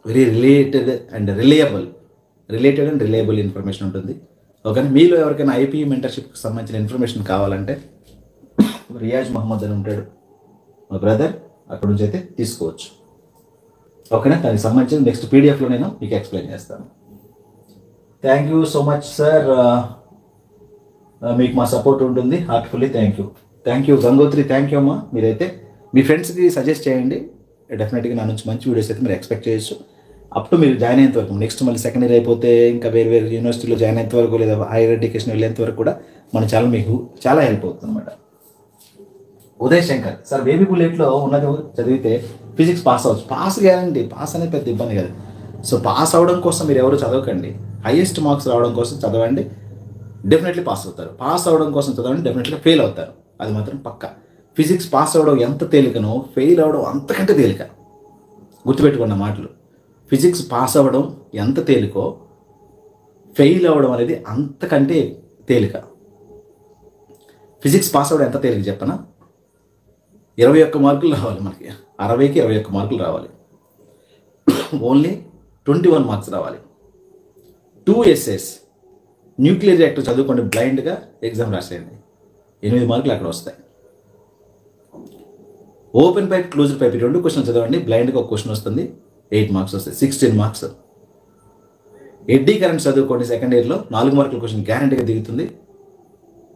very related and reliable information ఉంటుంది. ఓకే, మీలో ఎవరికైనా ఐపీ మెంటర్షిప్కి సంబంధించిన ఇన్ఫర్మేషన్ కావాలంటే రియాజ్ మహమ్మద్ అని ఉంటాడు, మా బ్రదర్, అక్కడ నుంచి అయితే తీసుకోవచ్చు. ఓకేనా? దానికి సంబంధించిన నెక్స్ట్ పీడిఎఫ్లో నేను మీకు ఎక్స్ప్లెయిన్ చేస్తాను. Thank you so much sir. మీకు మా సపోర్ట్ ఉంటుంది. Heartfully thank you Gangotri, thank you అమ్మా. మీరైతే మీ ఫ్రెండ్స్కి సజెస్ట్ చేయండి. డెఫినెట్గా నా నుంచి మంచి వీడియోస్ అయితే మీరు ఎక్స్పెక్ట్ చేయొచ్చు. అప్ టు మీరు జాయిన్ అయ్యేంత వరకు, నెక్స్ట్ మళ్ళీ సెకండ్ ఇయర్ అయిపోతే ఇంకా వేరే వేరే యూనివర్సిటీలో జాయిన్ అయ్యేంత వరకు లేదా హైయర్ ఎడ్యుకేషన్ వెళ్ళేంత వరకు కూడా మన ఛానల్ మీకు చాలా హెల్ప్ అవుతుంది అనమాట. ఉదయ్ శంకర్ సార్, బేబీ బుల్లెట్లో ఉన్నది చదివితే ఫిజిక్స్ పాస్ అవ్వచ్చు. పాస్ గ్యారంటీ, పాస్ అనేది పెద్ద ఇబ్బంది కాదు. సో పాస్ అవ్వడం కోసం మీరు ఎవరు చదవకండి, హైయెస్ట్ మార్క్స్ రావడం కోసం చదవండి, డెఫినెట్లీ పాస్ అవుతారు. పాస్ అవ్వడం కోసం చదవండి, డెఫినెట్గా ఫెయిల్ అవుతారు, అది మాత్రం పక్కా. ఫిజిక్స్ పాస్ అవ్వడం ఎంత తేలికనో ఫెయిల్ అవ్వడం అంతకంటే తేలిక. గుర్తుపెట్టుకున్న మాటలు. ఫిజిక్స్ పాస్ అవ్వడం ఎంత తేలికో ఫెయిల్ అవ్వడం అనేది అంతకంటే తేలిక. ఫిజిక్స్ పాస్ అవ్వడం ఎంత తేలిక చెప్పనా? 21 మార్కులు రావాలి మనకి, 60కి 21 మార్కులు రావాలి. ఓన్లీ 21 మార్క్స్ రావాలి. 2 essays, న్యూక్లియర్ రియాక్టర్ చదువుకోండి, బ్లైండ్గా ఎగ్జామ్ రాసేయండి, 8 మార్కులు అక్కడ వస్తాయి. Open pipe, closed pipe 2 questions చదవండి, బ్లైండ్గా ఒక క్వశ్చన్ వస్తుంది, 8 మార్క్స్ వస్తాయి, 16 మార్క్స్. ఎడ్డీ కరెంట్ చదువుకోండి సెకండ్ ఇయర్లో, 4 మార్కుల క్వశ్చన్ గ్యారంటీగా దిగుతుంది,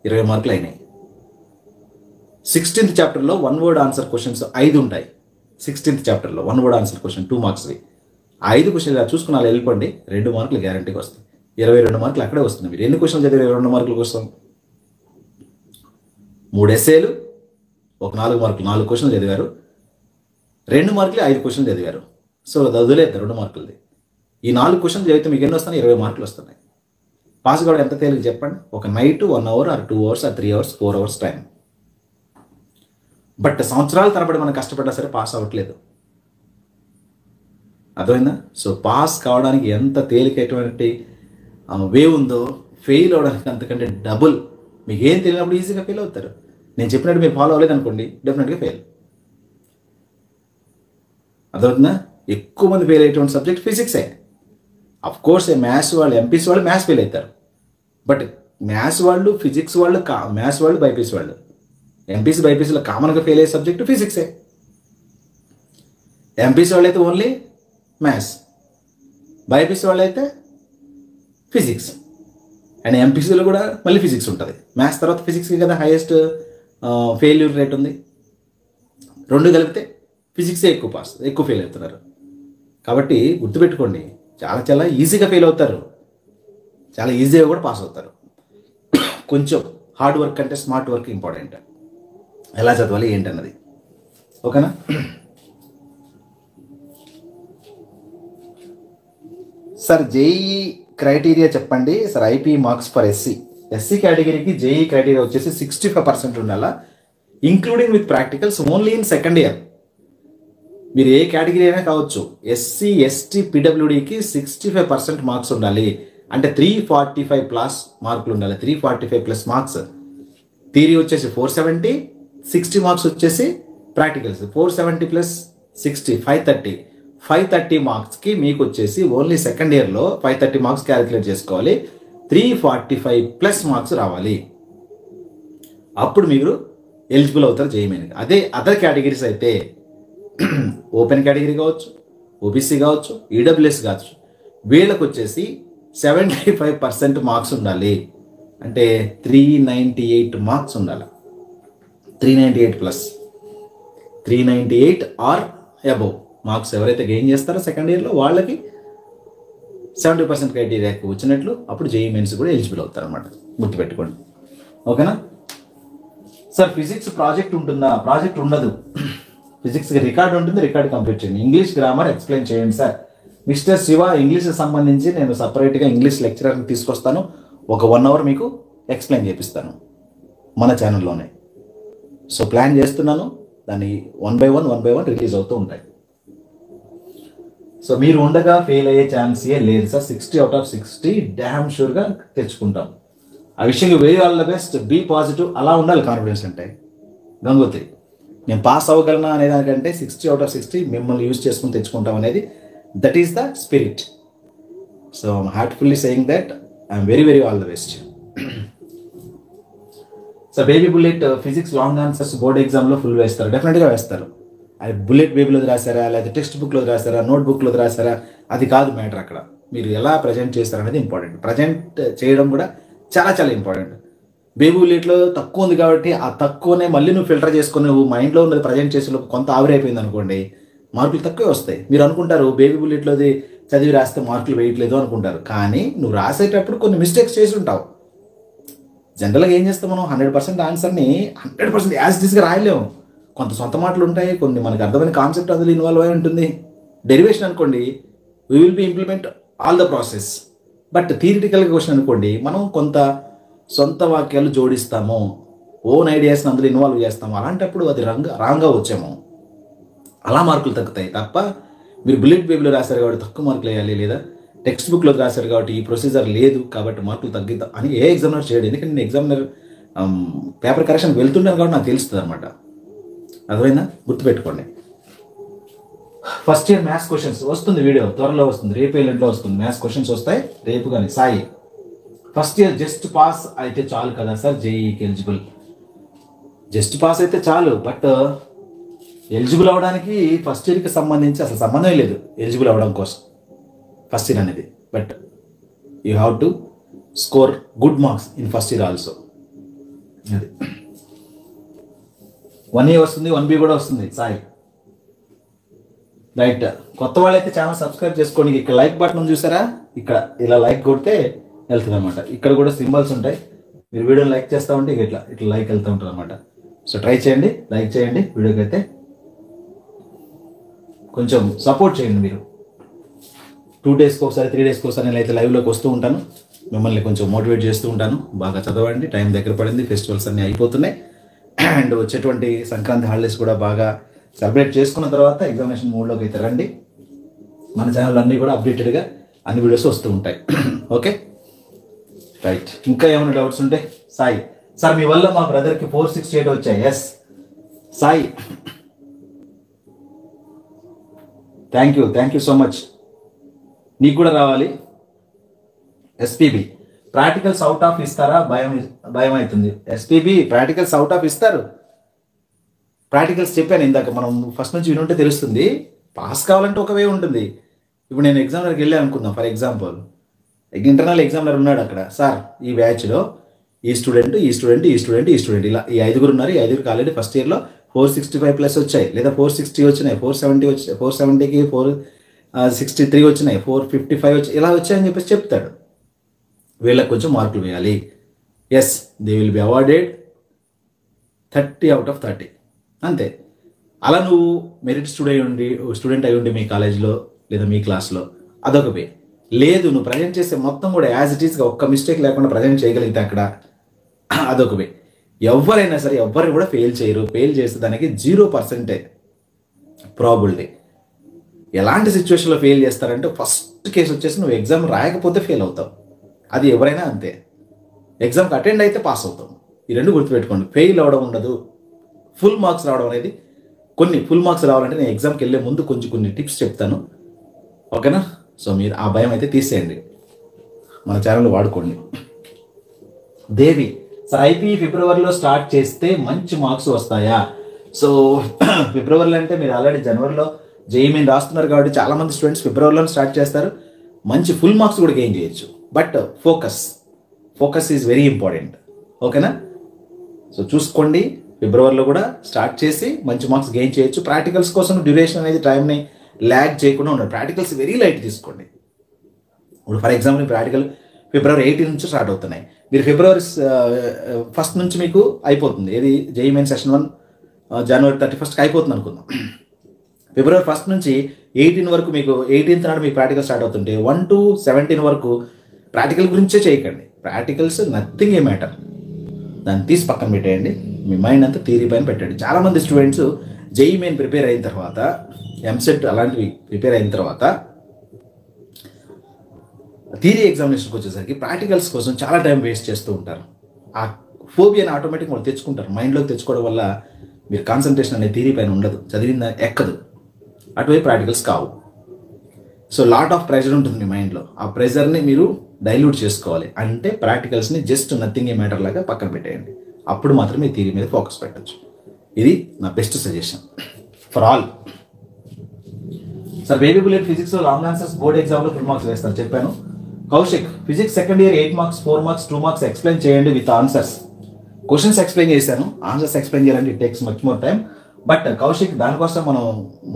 20 మార్కులు అయినాయి. 16th చాప్టర్లో 1 word ఆన్సర్ క్వశ్చన్స్ 5 ఉంటాయి. 16th చాప్టర్లో 1 word ఆన్సర్ క్వశ్చన్ 2 మార్క్స్వి 5 క్వశ్చన్ ఇలా చూసుకుని అలా వెళ్ళిపోండి, 2 మార్కులు గ్యారంటీగా వస్తాయి. 22 మార్కులు అక్కడే వస్తుంది. మీరు ఎన్ని క్వశ్చన్లు చదివి 22 మార్కుల కోసం? 3 ఎస్సేలు, ఒక 4 మార్కులు, 4 క్వశ్చన్లు చదివారు, 2 మార్కులు 5 క్వశ్చన్లు చదివారు. సో అది వదిలేదు 2 మార్కులది. ఈ 4 క్వశ్చన్లు చదివితే మీకు ఎన్ని వస్తాయి? 20 మార్కులు వస్తున్నాయి. పాస్ కావడం ఎంత తేలిక చెప్పండి? ఒక night 1 hour or 2 hours or 3 hours 4 hours time. But సంవత్సరాల తరబడి మనం కష్టపడ్డా సరే పాస్ అవ్వట్లేదు, అర్థమైందా? సో పాస్ కావడానికి ఎంత తేలికైనటువంటి వే ఉందో ఫెయిల్ అవడానికి అంతకంటే డబుల్. మీకు ఏం తెలియనప్పుడు ఈజీగా ఫెయిల్ అవుతారు. నేను చెప్పినట్టు మీరు ఫాలో అవ్వలేదు అనుకోండి, డెఫినెట్గా ఫెయిల్. అర్థమవుతుందా? ఎక్కువ మంది ఫెయిల్ అయ్యేటువంటి సబ్జెక్ట్ ఫిజిక్సే. అఫ్ కోర్స్ మ్యాథ్స్ వాళ్ళు, ఎంపీసీ వాళ్ళు మ్యాథ్స్ ఫెయిల్ అవుతారు. బట్ మ్యాథ్స్ వాళ్ళు, ఫిజిక్స్ వాళ్ళు, మ్యాథ్స్ వాళ్ళు, బైపీసీ వాళ్ళు, ఎంపీసీ బైపీసీలో కామన్గా ఫెయిల్ అయ్యే సబ్జెక్టు ఫిజిక్సే. ఎంపీసీ వాళ్ళు అయితే ఓన్లీ మ్యాథ్స్, బైపీసీ వాళ్ళు అయితే ఫిజిక్స్. అండ్ ఎంపీసీలో కూడా మళ్ళీ ఫిజిక్స్ ఉంటుంది. మ్యాథ్స్ తర్వాత ఫిజిక్స్కి కదా హైయెస్ట్ ఫెయిల్యూర్ రేట్ ఉంది. 2 కలిపితే ఫిజిక్సే ఎక్కువ ఫెయిల్ అవుతున్నారు. కాబట్టి గుర్తుపెట్టుకోండి, చాలా చాలా ఈజీగా ఫెయిల్ అవుతారు, చాలా ఈజీగా కూడా పాస్ అవుతారు. కొంచెం హార్డ్ వర్క్ కంటే స్మార్ట్ వర్క్ ఇంపార్టెంట్. ఎలా చదవాలి ఏంటన్నది, ఓకేనా? సార్ జేఈ క్రైటీరియా చెప్పండి sir. IP marks for SC కేటగిరీకి జేఈ క్రైటీరియా వచ్చేసి 65% ఉండాలా, including with practicals, only in second year. మీరు ఏ కేటగిరీ అయినా కావచ్చు. ఎస్సీ, ఎస్టీ, పీడబ్ల్యూడీకి 65% మార్క్స్ ఉండాలి. అంటే 345 ప్లస్ మార్కులు ఉండాలి. 345 ప్లస్ మార్క్స్. థియరీ వచ్చేసి 470, 60 మార్క్స్ వచ్చేసి ప్రాక్టికల్స్. 470 ప్లస్ 60 530 మార్క్స్కి మీకు వచ్చేసి ఓన్లీ సెకండ్ ఇయర్లో 530 మార్క్స్ క్యాలిక్యులేట్ చేసుకోవాలి. 345 ప్లస్ మార్క్స్ రావాలి, అప్పుడు మీరు ఎలిజిబుల్ అవుతారు జేఈమెన్కి. అదే అదర్ కేటగిరీస్ అయితే ఓపెన్ కేటగిరీ కావచ్చు, ఓబీసీ కావచ్చు, ఈడబ్ల్యూఎస్ కావచ్చు, వీళ్ళకి వచ్చేసి 75% మార్క్స్ ఉండాలి. అంటే 398 మార్క్స్ ఉండాలి. 398 ప్లస్ 398 ఆర్ అబోవ్ మార్క్స్ ఎవరైతే గెయిన్ చేస్తారో సెకండ్ ఇయర్లో వాళ్ళకి 70% క్రైటీరియాకి వచ్చినట్లు అప్పుడు జేఈ మెయిన్స్ కూడా ఎలిజిబుల్ అవుతారు అనమాట. గుర్తుపెట్టుకోండి, ఓకేనా? సార్ ఫిజిక్స్ ప్రాజెక్ట్ ఉంటుందా? ప్రాజెక్ట్ ఉండదు. ఫిజిక్స్కి రికార్డ్ ఉంటుంది, రికార్డ్ కంప్లీట్ చేయండి. ఇంగ్లీష్ గ్రామర్ ఎక్స్ప్లెయిన్ చేయండి సార్. మిస్టర్ శివ, ఇంగ్లీష్కి సంబంధించి నేను సపరేట్గా ఇంగ్లీష్ లెక్చరర్ని తీసుకొస్తాను. ఒక 1 hour మీకు ఎక్స్ప్లెయిన్ చేపిస్తాను మన ఛానల్లోనే. సో ప్లాన్ చేస్తున్నాను, దాన్ని 1 by 1 రిలీజ్ అవుతూ ఉంటాయి. సో మీరు ఉండగా ఫెయిల్ అయ్యే ఛాన్సే లేదు సార్. 60 out of 60 డ్యామ్ షూర్గా తెచ్చుకుంటాం. ఆ విషయంగా very all the best, be positive. అలా ఉండాలి కాన్ఫిడెన్స్ అంటే. గంగోత్రి, నేను పాస్ అవ్వగలనా అనే దానికంటే 60 out of 60 మిమ్మల్ని యూజ్ చేసుకుని తెచ్చుకుంటాం అనేది, that is the spirit. So I'm heartfully saying that. I'm very all the best. So baby bullet physics long answers board ఎగ్జామ్లో ఫుల్ వేస్తారు, డెఫినెట్గా వేస్తారు. అది బుల్లెట్ బేబీలో రాశారా, లేదా టెక్స్ట్ బుక్లో రాశారా, నోట్ బుక్లో రాశారా, అది కాదు మ్యాటర్. అక్కడ మీరు ఎలా ప్రజెంట్ చేస్తారు అనేది ఇంపార్టెంట్. ప్రజెంట్ చేయడం కూడా చాలా చాలా ఇంపార్టెంట్. బేబీ బుల్లెట్లో తక్కువ ఉంది కాబట్టి ఆ తక్కువనే మళ్ళీ నువ్వు ఫిల్టర్ చేసుకుని నువ్వు మైండ్లో ఉన్నది ప్రజెంట్ చేసేలోపు కొంత ఆవిరైపోయింది అనుకోండి, మార్కులు తక్కువే వస్తాయి. మీరు అనుకుంటారు బేబీ బుల్లెట్లోది చదివి రాస్తే మార్కులు వేయట్లేదు అనుకుంటారు, కానీ నువ్వు రాసేటప్పుడు కొన్ని మిస్టేక్స్ చేసి ఉంటావు. జనరల్గా ఏం చేస్తాం మనం 100% ఆన్సర్ని 100% యాజ్ ఇట్ ఈస్గా రాయలేము. కొంత సొంత మాటలు ఉంటాయి, కొన్ని మనకు అర్థమైన కాన్సెప్ట్ అందులో ఇన్వాల్వ్ అయి ఉంటుంది. డెరివేషన్ అనుకోండి, we will be implement all the process. But థియరిటికల్గా క్వశ్చన్ అనుకోండి, మనం కొంత సొంత వాక్యాలు జోడిస్తాము, ఓన్ ఐడియాస్ని అందులో ఇన్వాల్వ్ చేస్తాము. అలాంటప్పుడు అది రాంగ్గా వచ్చాము, అలా మార్కులు తగ్గుతాయి తప్ప మీరు బుల్లెట్ బేబీలో రాశారు కాబట్టి తక్కువ మార్కులు వేయాలి, లేదా టెక్స్ట్ బుక్లో రాశారు కాబట్టి ఈ ప్రొసీజర్ లేదు కాబట్టి మార్కులు తగ్గిద్దాం అని ఏ ఎగ్జామినర్ చేయడు. ఎందుకంటే నేను ఎగ్జామినర్ పేపర్ కరెక్షన్ వెళ్తున్నాను కాబట్టి నాకు తెలుస్తుంది అనమాట. అర్థమైందా? గుర్తుపెట్టుకోండి. ఫస్ట్ ఇయర్ మ్యాథ్స్ క్వశ్చన్స్ వస్తుంది, వీడియో త్వరలో వస్తుంది, రేపు ఎల్లుండిలో వస్తుంది. మ్యాథ్స్ క్వశ్చన్స్ వస్తాయి రేపు. కానీ Sai first year just pass అయితే చాలు కదా సార్ జేఈకి ఎలిజిబుల్? జస్ట్ పాస్ అయితే చాలు, బట్ ఎలిజిబుల్ అవ్వడానికి ఫస్ట్ ఇయర్కి సంబంధించి అసలు సంబంధం లేదు ఎలిజిబుల్ అవ్వడం కోసం ఫస్ట్ ఇయర్ అనేది. But you have to score good marks in first year also. అది 1A వస్తుంది, 1B కూడా వస్తుంది సాయి. రైట్, కొత్త వాళ్ళైతే ఛానల్ సబ్స్క్రైబ్ చేసుకోండి. ఇక్కడ లైక్ బటన్ చూసారా, ఇక్కడ ఇలా లైక్ కొడితే వెళ్తుంది అనమాట. ఇక్కడ కూడా సింబల్స్ ఉంటాయి, మీరు వీడియోని లైక్ చేస్తూ ఉంటే ఇట్లా లైక్ వెళ్తూ ఉంటుంది అనమాట. సో ట్రై చేయండి, లైక్ చేయండి వీడియోకి అయితే, కొంచెం సపోర్ట్ చేయండి. మీరు 2 డేస్కి ఒకసారి 3 డేస్కి ఒకసారి నేనైతే లైవ్లోకి వస్తూ ఉంటాను, మిమ్మల్ని కొంచెం మోటివేట్ చేస్తూ ఉంటాను. బాగా చదవండి, టైం దగ్గర పడింది, ఫెస్టివల్స్ అన్నీ అయిపోతున్నాయి. అండ్ వచ్చేటువంటి సంక్రాంతి హాలిడేస్ కూడా బాగా సెలబ్రేట్ చేసుకున్న తర్వాత ఎగ్జామినేషన్ మూడ్లోకి అయితే రండి. మన ఛానల్ అన్నీ కూడా అప్డేటెడ్గా అన్ని వీడియోస్ వస్తూ ఉంటాయి. ఓకే రైట్, ఇంకా ఏమైనా డౌట్స్ ఉంటే సాయి సార్ మీ వల్ల మా బ్రదర్కి 468 వచ్చాయి. Yes Sai, thank you so much. నీకు కూడా రావాలి. ఎస్పీబీ ప్రాక్టికల్స్ అవుట్ ఆఫ్ ఇస్తారా? భయం అవుతుంది. ఎస్పీబీ ప్రాక్టికల్స్ అవుట్ ఆఫ్ ఇస్తారు. ప్రాక్టికల్స్ చెప్పాను ఇందాక, మనం ఫస్ట్ నుంచి వినుంటే తెలుస్తుంది. పాస్ కావాలంటే ఒక వే ఉంటుంది. ఇప్పుడు నేను ఎగ్జామినర్కి వెళ్ళాను అనుకుందాం, ఫర్ ఎగ్జాంపుల్ ఇంటర్నల్ ఎగ్జామినర్ ఉన్నాడు అక్కడ, సార్ ఈ బ్యాచ్లో ఈ స్టూడెంట్ ఇలా ఈ 5గురు ఉన్నారు. ఈ 5గురికి ఆల్రెడీ ఫస్ట్ ఇయర్లో 465+ వచ్చాయి, లేదా 460 వచ్చినాయి, 470 వచ్చాయి, 470కి 463 వచ్చినాయి, 455 వచ్చాయి, ఇలా వచ్చాయని చెప్పేసి చెప్తాడు. వీళ్ళకి కొంచెం మార్కులు వేయాలి. Yes, they will be awarded 30 out of 30 అంతే. అలా నువ్వు మెరిట్ స్టూడెంట్ అయి ఉండి మీ కాలేజ్లో లేదా మీ క్లాస్లో అదొక వే. లేదు, నువ్వు ప్రజెంట్ చేసే మొత్తం కూడా యాజ్ ఇట్ ఈస్గా ఒక్క మిస్టేక్ లేకుండా ప్రజెంట్ చేయగలిగితే అక్కడ అదొక వే. ఎవరైనా సరే ఎవరిని కూడా ఫెయిల్ చేయరు. ఫెయిల్ చేస్తే దానికి 0% ప్రాబిలిటీ. ఎలాంటి సిచ్యువేషన్లో ఫెయిల్ చేస్తారంటే, ఫస్ట్ కేసు వచ్చేసి నువ్వు ఎగ్జామ్ రాయకపోతే ఫెయిల్ అవుతావు. అది ఎవరైనా అంతే. ఎగ్జామ్కి అటెండ్ అయితే పాస్ అవుతాం. ఈ రెండు గుర్తుపెట్టుకోండి. ఫెయిల్ అవ్వడం ఉండదు, ఫుల్ మార్క్స్ రావడం అనేది. ఫుల్ మార్క్స్ రావాలంటే నేను ఎగ్జామ్కి వెళ్ళే ముందు కొన్ని టిప్స్ చెప్తాను, ఓకేనా? సో మీరు ఆ భయం అయితే తీసేయండి, మన ఛానల్ వాడుకోండి. దేవి సార్, ఐపీ ఫిబ్రవరిలో స్టార్ట్ చేస్తే మంచి మార్క్స్ వస్తాయా? సో ఫిబ్రవరిలో అంటే మీరు ఆల్రెడీ జనవరిలో జేఈఈ మెయిన్ రాస్తున్నారు కాబట్టి చాలామంది స్టూడెంట్స్ ఫిబ్రవరిలో స్టార్ట్ చేస్తారు. మంచి ఫుల్ మార్క్స్ కూడా గెయిన్ చేయొచ్చు. But focus is very important, ఓకేనా? సో చూసుకోండి, ఫిబ్రవరిలో కూడా స్టార్ట్ చేసి మంచి మార్క్స్ గెయిన్ చేయొచ్చు. ప్రాక్టికల్స్ కోసం డ్యూరేషన్ అనేది టైంని ల్యాగ్ చేయకుండా ఉండాలి. ప్రాక్టికల్స్ వెరీ లైట్ తీసుకోండి. ఇప్పుడు ఫర్ ఎగ్జాంపుల్ ప్రాక్టికల్ ఫిబ్రవరి 18 నుంచి స్టార్ట్ అవుతున్నాయి. మీరు ఫిబ్రవరి 1 నుంచి మీకు అయిపోతుంది. ఏది జేఈఈ మెయిన్ సెషన్ 1 జనవరి 31కి అయిపోతుంది అనుకుందాం. ఫిబ్రవరి 1 నుంచి 18 వరకు మీకు 18th నాడు మీకు ప్రాక్టికల్ స్టార్ట్ అవుతుంటే 1 to 17 వరకు ప్రాక్టికల్ గురించే చేయకండి. ప్రాక్టికల్స్ నథింగ్ ఏ మ్యాటర్, దాన్ని తీసి పక్కన పెట్టేయండి. మీ మైండ్ అంతా థియరీ పైన పెట్టండి. చాలామంది స్టూడెంట్స్ జేఈఈ మెయిన్ ప్రిపేర్ అయిన తర్వాత, ఎంసెట్ అలాంటివి ప్రిపేర్ అయిన తర్వాత థియరీ ఎగ్జామినేషన్కి వచ్చేసరికి ప్రాక్టికల్స్ కోసం చాలా టైం వేస్ట్ చేస్తూ ఉంటారు. ఆ ఫోబియాని ఆటోమేటిక్గా వాళ్ళు తెచ్చుకుంటారు. మైండ్లోకి తెచ్చుకోవడం వల్ల మీరు కాన్సన్ట్రేషన్ అనేది థియరీ పైన ఉండదు, చదివిందా ఎక్కదు, అటువైపు ప్రాక్టికల్స్ కావు. సో లాట్ ఆఫ్ ప్రెషర్ ఉంటుంది మీ మైండ్లో. ఆ ప్రెషర్ని మీరు డైల్యూట్ చేసుకోవాలి. అంటే ప్రాక్టికల్స్ని జస్ట్ నథింగ్ ఏ మ్యాటర్ లాగా పక్కన పెట్టేయండి. అప్పుడు మాత్రమే ఈ థియరీ మీద ఫోకస్ పెట్టచ్చు. ఇది నా best suggestion for all. Sir baby bullet ఫిజిక్స్లో లాంగ్ ఆన్సర్స్ బోర్డ్ ఎగ్జామ్లో ఫుల్ మార్క్స్ వేస్తారు చెప్పాను. Kaushik, physics second year 8 marks 4 marks 2 marks explain చేయండి విత్ ఆన్సర్స్. క్వశ్చన్స్ ఎక్స్ప్లెయిన్ చేశాను, ఆన్సర్స్ ఎక్స్ప్లెయిన్ చేయాలంటే it takes much more time. But Kaushik దానికోసం మనం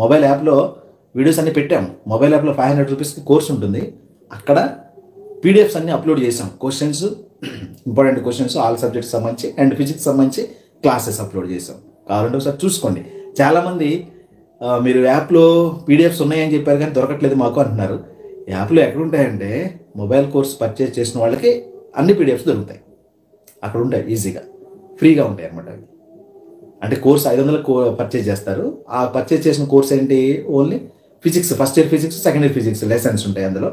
mobile యాప్లో వీడియోస్ అన్ని పెట్టాం. మొబైల్ యాప్లో 500 రూపీస్కి కోర్స్ ఉంటుంది. అక్కడ పీడిఎఫ్స్ అన్ని అప్లోడ్ చేసాం. Questions, important questions all subjects సంబంధించి అండ్ ఫిజిక్స్ సంబంధించి క్లాసెస్ అప్లోడ్ చేసాం. కావాలంటే ఒకసారి చూసుకోండి. చాలామంది మీరు యాప్లో పీడిఎఫ్స్ ఉన్నాయని చెప్పారు కానీ దొరకట్లేదు మాకు అంటున్నారు. యాప్లో ఎక్కడ ఉంటాయంటే మొబైల్ కోర్స్ పర్చేజ్ చేసిన వాళ్ళకి అన్ని పీడిఎఫ్స్ దొరుకుతాయి. అక్కడ ఉంటాయి, ఈజీగా ఫ్రీగా ఉంటాయి అన్నమాట. అవి అంటే కోర్స్ 500 పర్చేజ్ చేస్తారు. ఆ పర్చేజ్ చేసిన కోర్స్ ఏంటి, only physics, first year physics, second year physics lessons ఉంటాయి అందులో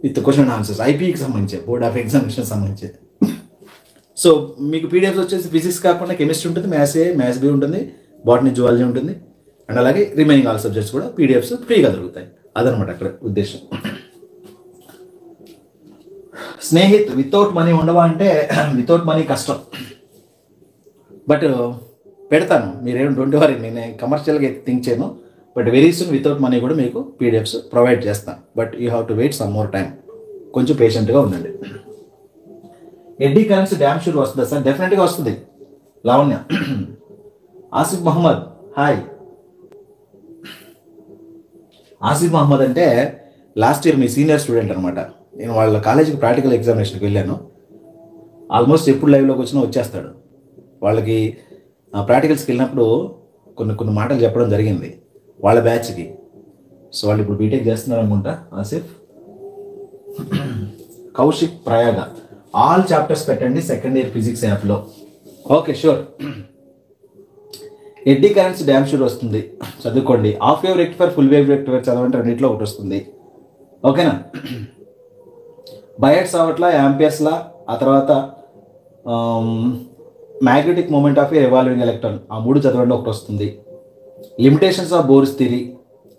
విత్ క్వశ్చన్ ఆన్సర్స్, ఐపీకి సంబంధించి, బోర్డ్ ఆఫ్ ఎగ్జామినేషన్ సంబంధించి. సో మీకు పీడిఎఫ్స్ వచ్చేసి ఫిజిక్స్ కాకుండా కెమిస్ట్రీ ఉంటుంది, మ్యాథ్స్ బి ఉంటుంది, బాటనీ, జువాలజీ ఉంటుంది, అండ్ అలాగే రిమైనింగ్ ఆల్ సబ్జెక్ట్స్ కూడా పీడిఎఫ్స్ ఫ్రీగా దొరుకుతాయి. అదనమాట అక్కడ ఉద్దేశం. స్నేహిత్ వితౌట్ మనీ ఉండవా అంటే వితౌట్ మనీ కష్టం. బట్ పెడతాను, మీరేం డోంట్ వరీ, నేను కమర్షియల్గా థింక్ చేయను. But very soon without money కూడా మీకు పీడిఎఫ్స్ ప్రొవైడ్ చేస్తాను. But you have to wait some more time. కొంచెం పేషెంట్గా ఉండండి. ఎడ్డీ కరెన్సీ డ్యామ్ షూర్ వస్తుందా సార్? డెఫినెట్గా వస్తుంది. లావణ్య. ఆసిఫ్ మహమ్మద్ హాయ్. ఆసిఫ్ మహమ్మద్ అంటే లాస్ట్ ఇయర్ మీ సీనియర్ స్టూడెంట్ అనమాట. నేను వాళ్ళ కాలేజీకి ప్రాక్టికల్ ఎగ్జామినేషన్కి వెళ్ళాను. ఆల్మోస్ట్ ఎప్పుడు లైవ్లోకి వచ్చినా వచ్చేస్తాడు. వాళ్ళకి ప్రాక్టికల్స్కి వెళ్ళినప్పుడు కొన్ని మాటలు చెప్పడం జరిగింది వాళ్ళ బ్యాచ్కి. సో వాళ్ళు ఇప్పుడు బీటెక్ చేస్తున్నారు అనుకుంటా. ఆసిఫ్. కౌశిక్ ప్రయాగ ఆల్ చాప్టర్స్ పెట్టండి సెకండ్ ఇయర్ ఫిజిక్స్ యాప్లో. Okay sure. Eddy currents damn sure వస్తుంది, చదువుకోండి. Half wave rectifier, full wave rectifier చదవండి, రెండింటిలో ఒకటి వస్తుంది. ఓకేనా? బయట్స్ అవట్లా, యాంపియర్స్లా, ఆ తర్వాత magnetic moment of a revolving electron, ఆ 3 చదవండి, ఒకటి వస్తుంది. Limitations of Bohr's theory,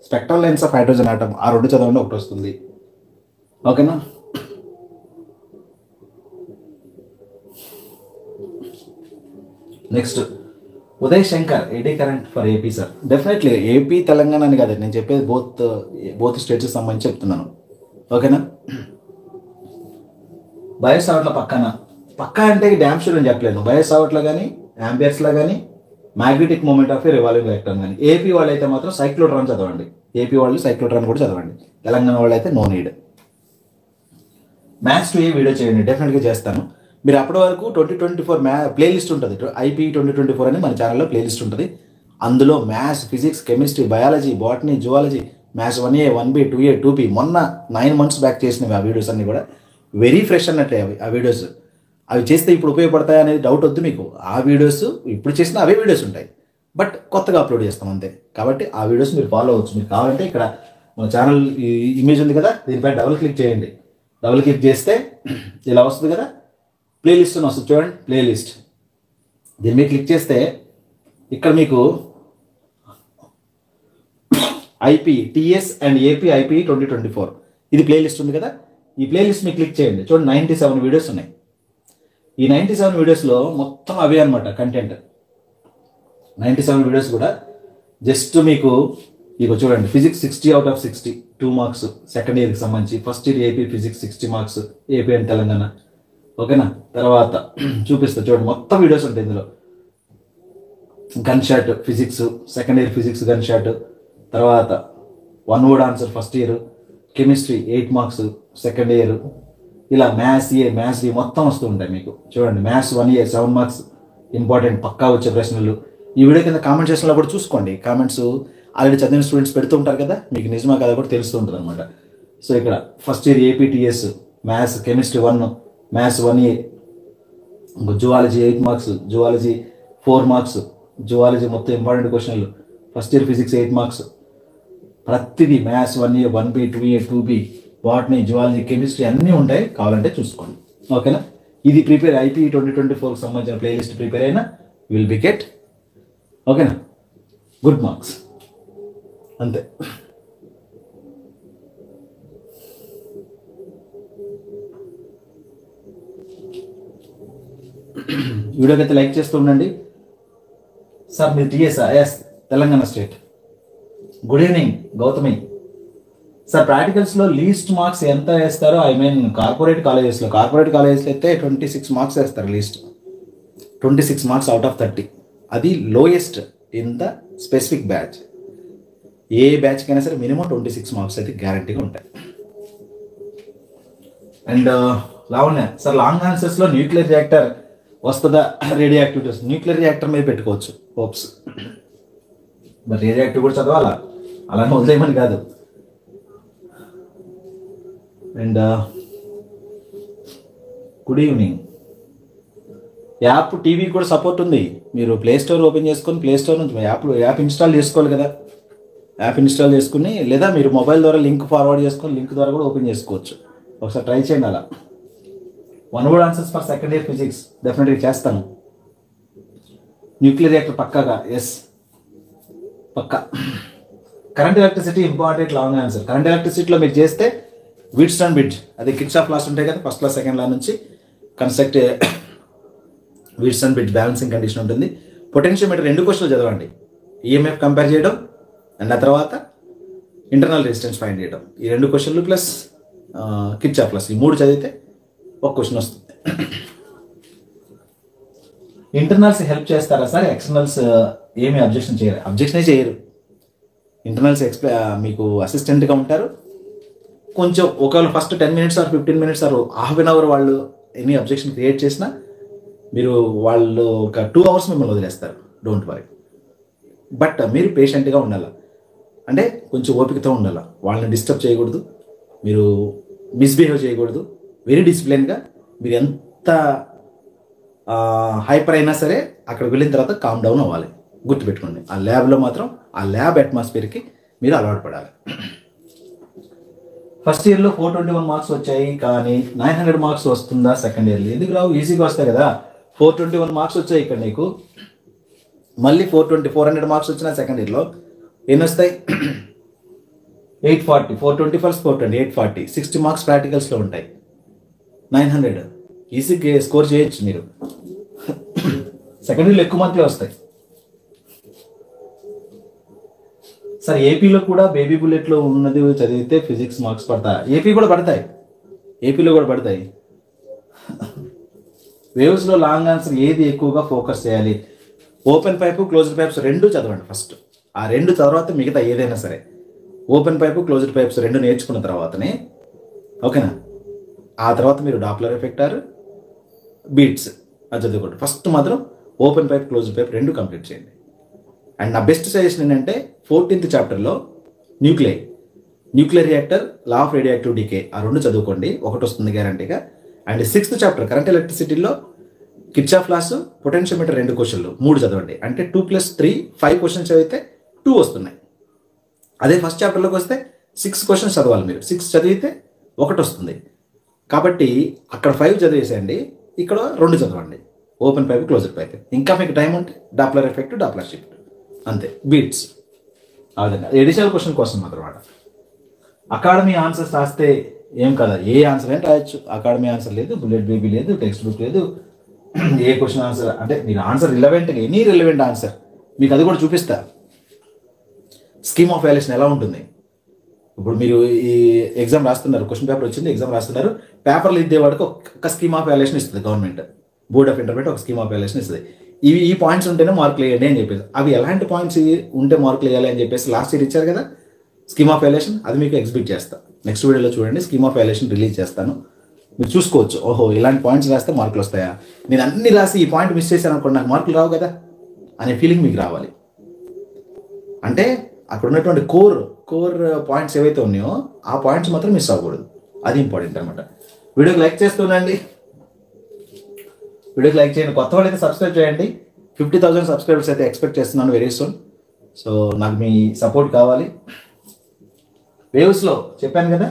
spectral lines of hydrogen atom, ఆ 2 చదవండి, ఒకటి వస్తుంది. ఓకేనా? Next Uday Shankar, eddy current for AP sir. Definitely AP Telangana అని కాదు నేను చెప్పేది, బోత్ స్టేట్స్కి సంబంధించి చెప్తున్నాను. ఓకేనా? బయస్ అవట్ల పక్కా అంటే డ్యామ్ షూర్ అని చెప్పలేను. బయస్ అవట్ల కానీ, యాంపియర్స్లో కానీ, magnetic moment of a revolving electron కానీ. ఏపీ వాళ్ళు అయితే మాత్రం సైక్లోట్రాన్ చదవండి. ఏపీ వాళ్ళు సైక్లోట్రాన్ కూడా చదవండి. తెలంగాణ వాళ్ళు అయితే నో నీడ్. మ్యాథ్స్ 2 వీడియో చేయండి, డెఫినెట్గా చేస్తాను. మీరు అప్పటి వరకు 2024 ప్లేలిస్ట్ ఉంటుంది, ఐపీ 2024 అని మన ఛానల్లో ప్లేలిస్ట్ ఉంటుంది. అందులో maths, physics, chemistry, biology, botany, zoology, maths 1A, 1B, 2A, 2B మొన్న 9 months బ్యాక్ చేసినవి ఆ వీడియోస్ అన్నీ కూడా వెరీ ఫ్రెష్ అన్నట్టే. ఆ వీడియోస్ అవి చేస్తే ఇప్పుడు ఉపయోగపడతాయి అనేది డౌట్ వద్దు మీకు. ఆ వీడియోస్ ఇప్పుడు చేసిన అవే వీడియోస్ ఉంటాయి, బట్ కొత్తగా అప్లోడ్ చేస్తాం అంతే. కాబట్టి ఆ వీడియోస్ మీరు ఫాలో అవ్వచ్చు. మీరు కావాలంటే ఇక్కడ మన ఛానల్ ఇమేజ్ ఉంది కదా, దీనిపై డబుల్ క్లిక్ చేయండి. డబుల్ క్లిక్ చేస్తే ఇలా వస్తుంది కదా, ప్లేలిస్ట్ అని వస్తుంది చూడండి, ప్లేలిస్ట్. దీని మీద క్లిక్ చేస్తే ఇక్కడ మీకు IP, TS and AP IP 2024 ఇది ప్లేలిస్ట్ ఉంది కదా. ఈ ప్లేలిస్ట్ మీద క్లిక్ చేయండి. చూడండి 97 వీడియోస్ ఉన్నాయి. ఈ 97 వీడియోస్లో మొత్తం అవే అనమాట కంటెంట్. 97 వీడియోస్ కూడా జస్ట్ మీకు ఇక చూడండి. Physics 60 out of 60 2 marks second ఇయర్కి సంబంధించి. First year AP physics 60 marks AP and Telangana. ఓకేనా? తర్వాత చూపిస్తా చూడండి, మొత్తం వీడియోస్ ఉంటాయి ఇందులో. Gun shot physics, second year physics gun shot, తర్వాత 1 word answer first year, chemistry 8 marks second year, ఇలా మ్యాథ్స్ ఏ, మ్యాథ్స్ బి మొత్తం వస్తూ ఉంటాయి మీకు. చూడండి మ్యాథ్స్ 1A 7 marks ఇంపార్టెంట్ పక్కా వచ్చే ప్రశ్నలు. ఈ వీడియో కింద కామెంట్ సెక్షన్లో కూడా చూసుకోండి. కామెంట్స్ ఆల్రెడీ చదివిన స్టూడెంట్స్ పెడుతూ ఉంటారు కదా, మీకు నిజమా కదా కూడా తెలుస్తూ ఉంటుంది అనమాట. సో ఇక్కడ first year APTS maths chemistry 1, maths 1A, zoology 8 marks, zoology 4 marks, zoology మొత్తం ఇంపార్టెంట్ క్వశ్చన్లు. First year physics 8 marks. ప్రతిదీ maths 1A 1B 2A 2B, botany, zoology, chemistry అన్నీ ఉంటాయి, కావాలంటే చూసుకోండి. ఓకేనా? ఇది ప్రిపేర్ ఐపీ 2024కి సంబంధించిన ప్లేలిస్ట్ ప్రిపేర్ అయినా విల్ బి గెట్. ఓకేనా? గుడ్ మార్క్స్ అంతే. వీడియోకి అయితే లైక్ చేస్తూ ఉండండి. సార్ మీరు TS? Yes, Telangana state. Good evening Gautami. Sir ప్రాక్టికల్స్లో లీస్ట్ మార్క్స్ ఎంత వేస్తారో, ఐ మీన్ కార్పొరేట్ కాలేజెస్లో అయితే 26 marks వేస్తారు లీస్ట్. 26 marks out of 30. అది lowest in the specific batch. ఏ బ్యాచ్కైనా సరే మినిమం 26 మార్క్స్ అయితే గ్యారంటీగా ఉంటాయి. అండ్ లావణ్య సార్, లాంగ్ ఆన్సర్స్లో న్యూక్లియర్ రియాక్టర్ వస్తుందా, రేడియో యాక్టివిటీ వస్తుంది? న్యూక్లియర్ రియాక్టర్ మీద పెట్టుకోవచ్చు హోప్స్. మరి రేడియో యాక్టివ్ కూడా చదవాలా, అలానే వదిలేయమని కాదు. And good evening. App TV కూడా సపోర్ట్ ఉంది. మీరు ప్లే స్టోర్ ఓపెన్ చేసుకొని ప్లే స్టోర్ నుంచి యాప్ ఇన్స్టాల్ చేసుకోవాలి కదా. యాప్ ఇన్స్టాల్ చేసుకుని, లేదా మీరు మొబైల్ ద్వారా లింక్ ఫార్వర్డ్ చేసుకొని లింక్ ద్వారా కూడా ఓపెన్ చేసుకోవచ్చు. ఒకసారి ట్రై చేయండి. అలా 1 word answers for second year physics డెఫినెట్గా చేస్తాను. న్యూక్లియర్ రియాక్టర్ పక్కాగా, ఎస్ పక్కా. Current electricity important long answer. Current ఎలక్ట్రిసిటీలో మీరు చేస్తే వీట్స్టోన్ బ్రిడ్జ్, అదే కిర్చాఫ్ లాస్ ఉంటాయి కదా, ఫస్ట్ లా సెకండ్ లా నుంచి construct Wheatstone bridge balancing condition ఉంటుంది. పొటెన్షియోమీటర్ 2 క్వశ్చన్లు చదవండి. ఈఎంఎఫ్ కంపేర్ చేయడం అండ్ ఆ తర్వాత ఇంటర్నల్ రెసిస్టెన్స్ ఫైండ్ చేయడం. ఈ 2 క్వశ్చన్లు ప్లస్ కిర్చాఫ్ లాస్, ఈ 3 చదివితే ఒక క్వశ్చన్ వస్తుంది. ఇంటర్నల్స్ హెల్ప్ చేస్తారా సార్? ఎక్స్టర్నల్స్ ఏమి అబ్జెక్షన్ చేయరు? అబ్జెక్షనే చేయరు. ఇంటర్నల్స్ మీకు అసిస్టెంట్గా ఉంటారు. కొంచెం ఒకవేళ first 10 minutes or 15 minutes or half an hour వాళ్ళు ఎనీ అబ్జెక్షన్ క్రియేట్ చేసినా మీరు వాళ్ళు ఒక 2 hours మిమ్మల్ని వదిలేస్తారు. Don't worry. బట్ మీరు పేషెంట్గా ఉండాలి, అంటే కొంచెం ఓపికతో ఉండాలి. వాళ్ళని డిస్టర్బ్ చేయకూడదు, మీరు మిస్బిహేవ్ చేయకూడదు. వెరీ డిసిప్లిన్గా, మీరు ఎంత హైపర్ అయినా సరే అక్కడికి వెళ్ళిన తర్వాత కామ్ డౌన్ అవ్వాలి. గుర్తుపెట్టుకోండి, ఆ ల్యాబ్లో మాత్రం ఆ ల్యాబ్ అట్మాస్ఫియర్కి మీరు అలవాటు పడాలి. ఫస్ట్ ఇయర్లో 421 మార్క్స్ వచ్చాయి, కానీ 900 మార్క్స్ వస్తుందా సెకండ్ ఇయర్లో? ఎందుకు రావు? ఈజీగా వస్తాయి కదా. 421 మార్క్స్ వచ్చాయి ఇక్కడ నీకు, మళ్ళీ 400 మార్క్స్ వచ్చిన సెకండ్ ఇయర్లో ఎన్ని వస్తాయి? 840. 420 + 420 840. 60 మార్క్స్ ప్రాక్టికల్స్లో ఉంటాయి. 900 ఈజీగా స్కోర్ చేయొచ్చు మీరు. సెకండ్ ఇయర్లో ఎక్కువ మార్కులే వస్తాయి. సార్, ఏపీలో కూడా బేబీ బుల్లెట్లో ఉన్నది చదివితే ఫిజిక్స్ మార్క్స్ పడతాయి? ఏపీలో కూడా పడతాయి. వేవ్స్లో లాంగ్ ఆన్సర్ ఏది ఎక్కువగా ఫోకస్ చేయాలి? ఓపెన్ పైపు, క్లోజ్డ్ పైప్స్ 2 చదవండి ఫస్ట్. ఆ 2 తర్వాత మిగతా ఏదైనా సరే. ఓపెన్ పైపు, క్లోజ్డ్ పైప్స్ 2 నేర్చుకున్న తర్వాతనే, ఓకేనా, ఆ తర్వాత మీరు డాప్లర్ ఎఫెక్టర్, బీట్స్ అది చదువుకోండి. ఫస్ట్ మాత్రం open pipe, closed pipe 2 complete చేయండి. అండ్ నా బెస్ట్ సజెషన్ ఏంటంటే 14th చాప్టర్లో nuclear reactor, law of radioactive decay, ఆ 2 చదువుకోండి. ఒకటి వస్తుంది గ్యారంటీగా. అండ్ 6th చాప్టర్ కరెంట్ ఎలక్ట్రిసిటీలో కిర్చాఫ్ లాస్, పొటెన్షియోమీటర్ 2 క్వశ్చన్లు 3 చదవండి. అంటే 2 + 3 5 క్వశ్చన్స్ చదివితే 2 వస్తున్నాయి. అదే ఫస్ట్ చాప్టర్లోకి వస్తే 6 క్వశ్చన్స్ చదవాలి మీరు. 6 చదివితే 1 వస్తుంది. కాబట్టి అక్కడ 5 చదివేసేయండి, ఇక్కడ 2 చదవండి. Open pipe, closed pipe. ఇంకా మీకు టైం ఉంటే డాప్లర్ ఎఫెక్ట్, డాప్లర్ షిఫ్ట్, అంతే. బీట్స్ ఆ విధంగా ఎడిషనల్ క్వశ్చన్ కోసం మాత్రమాట. అకాడమీ ఆన్సర్స్ రాస్తే ఏం కదా, ఏ ఆన్సర్ అయినా రాయొచ్చు. అకాడమీ ఆన్సర్ లేదు, బుల్లెట్ బేబీ లేదు, టెక్స్ట్ బుక్ లేదు. ఏ క్వశ్చన్ ఆన్సర్ అంటే మీరు ఆన్సర్ రిలవెంట్గా, ఎనీ రిలవెంట్ ఆన్సర్ మీకు అది కూడా చూపిస్తా. స్కీమ్ ఆఫ్ వాల్యుయేషన్ ఎలా ఉంటుంది? ఇప్పుడు మీరు ఈ ఎగ్జామ్ రాస్తున్నారు, క్వశ్చన్ పేపర్ వచ్చింది, ఎగ్జామ్ రాస్తున్నారు, పేపర్లు ఇద్దే వాడికి ఒక స్కీమ్ ఆఫ్ వాల్యుయేషన్ ఇస్తుంది గవర్నమెంట్. బోర్డ్ ఆఫ్ ఇంటర్మీడియట్ ఒక స్కీమ్ ఆఫ్ వాల్యుయేషన్ ఇస్తుంది. ఈ పాయింట్స్ ఉంటేనే మార్కులు వేయండి అని చెప్పేసి, అవి ఎలాంటి పాయింట్స్ ఉంటే మార్కులు వేయాలి అని చెప్పేసి లాస్ట్ ఇయర్ ఇచ్చారు కదా స్కీమ్ ఆఫ్ వాల్యుయేషన్. అది మీకు ఎగ్జిబిట్ చేస్తా నెక్స్ట్ వీడియోలో చూడండి. స్కీమ్ ఆఫ్ వాల్యుయేషన్ రిలీజ్ చేస్తాను, మీరు చూసుకోవచ్చు. ఓహో, ఇలాంటి పాయింట్స్ రాస్తే మార్కులు వస్తాయా, నేను అన్ని రాసి ఈ పాయింట్ మిస్ చేశాను అనుకోండి, నాకు మార్కులు రావు కదా అనే ఫీలింగ్ మీకు రావాలి. అంటే అక్కడ ఉన్నటువంటి కోర్ పాయింట్స్ ఏవైతే ఉన్నాయో ఆ పాయింట్స్ మాత్రం మిస్ అవ్వకూడదు. అది ఇంపార్టెంట్ అనమాట. వీడియోకి లైక్ చేస్తుండండి, వీడియోకి లైక్ చేయండి. కొత్త వాళ్ళు అయితే సబ్స్క్రైబ్ చేయండి. 50,000 సబ్స్క్రైబర్స్ అయితే ఎక్స్పెక్ట్ చేస్తున్నాను వెరీ సూన్. సో నాకు మీ సపోర్ట్ కావాలి. వేవ్స్లో చెప్పాను కదా,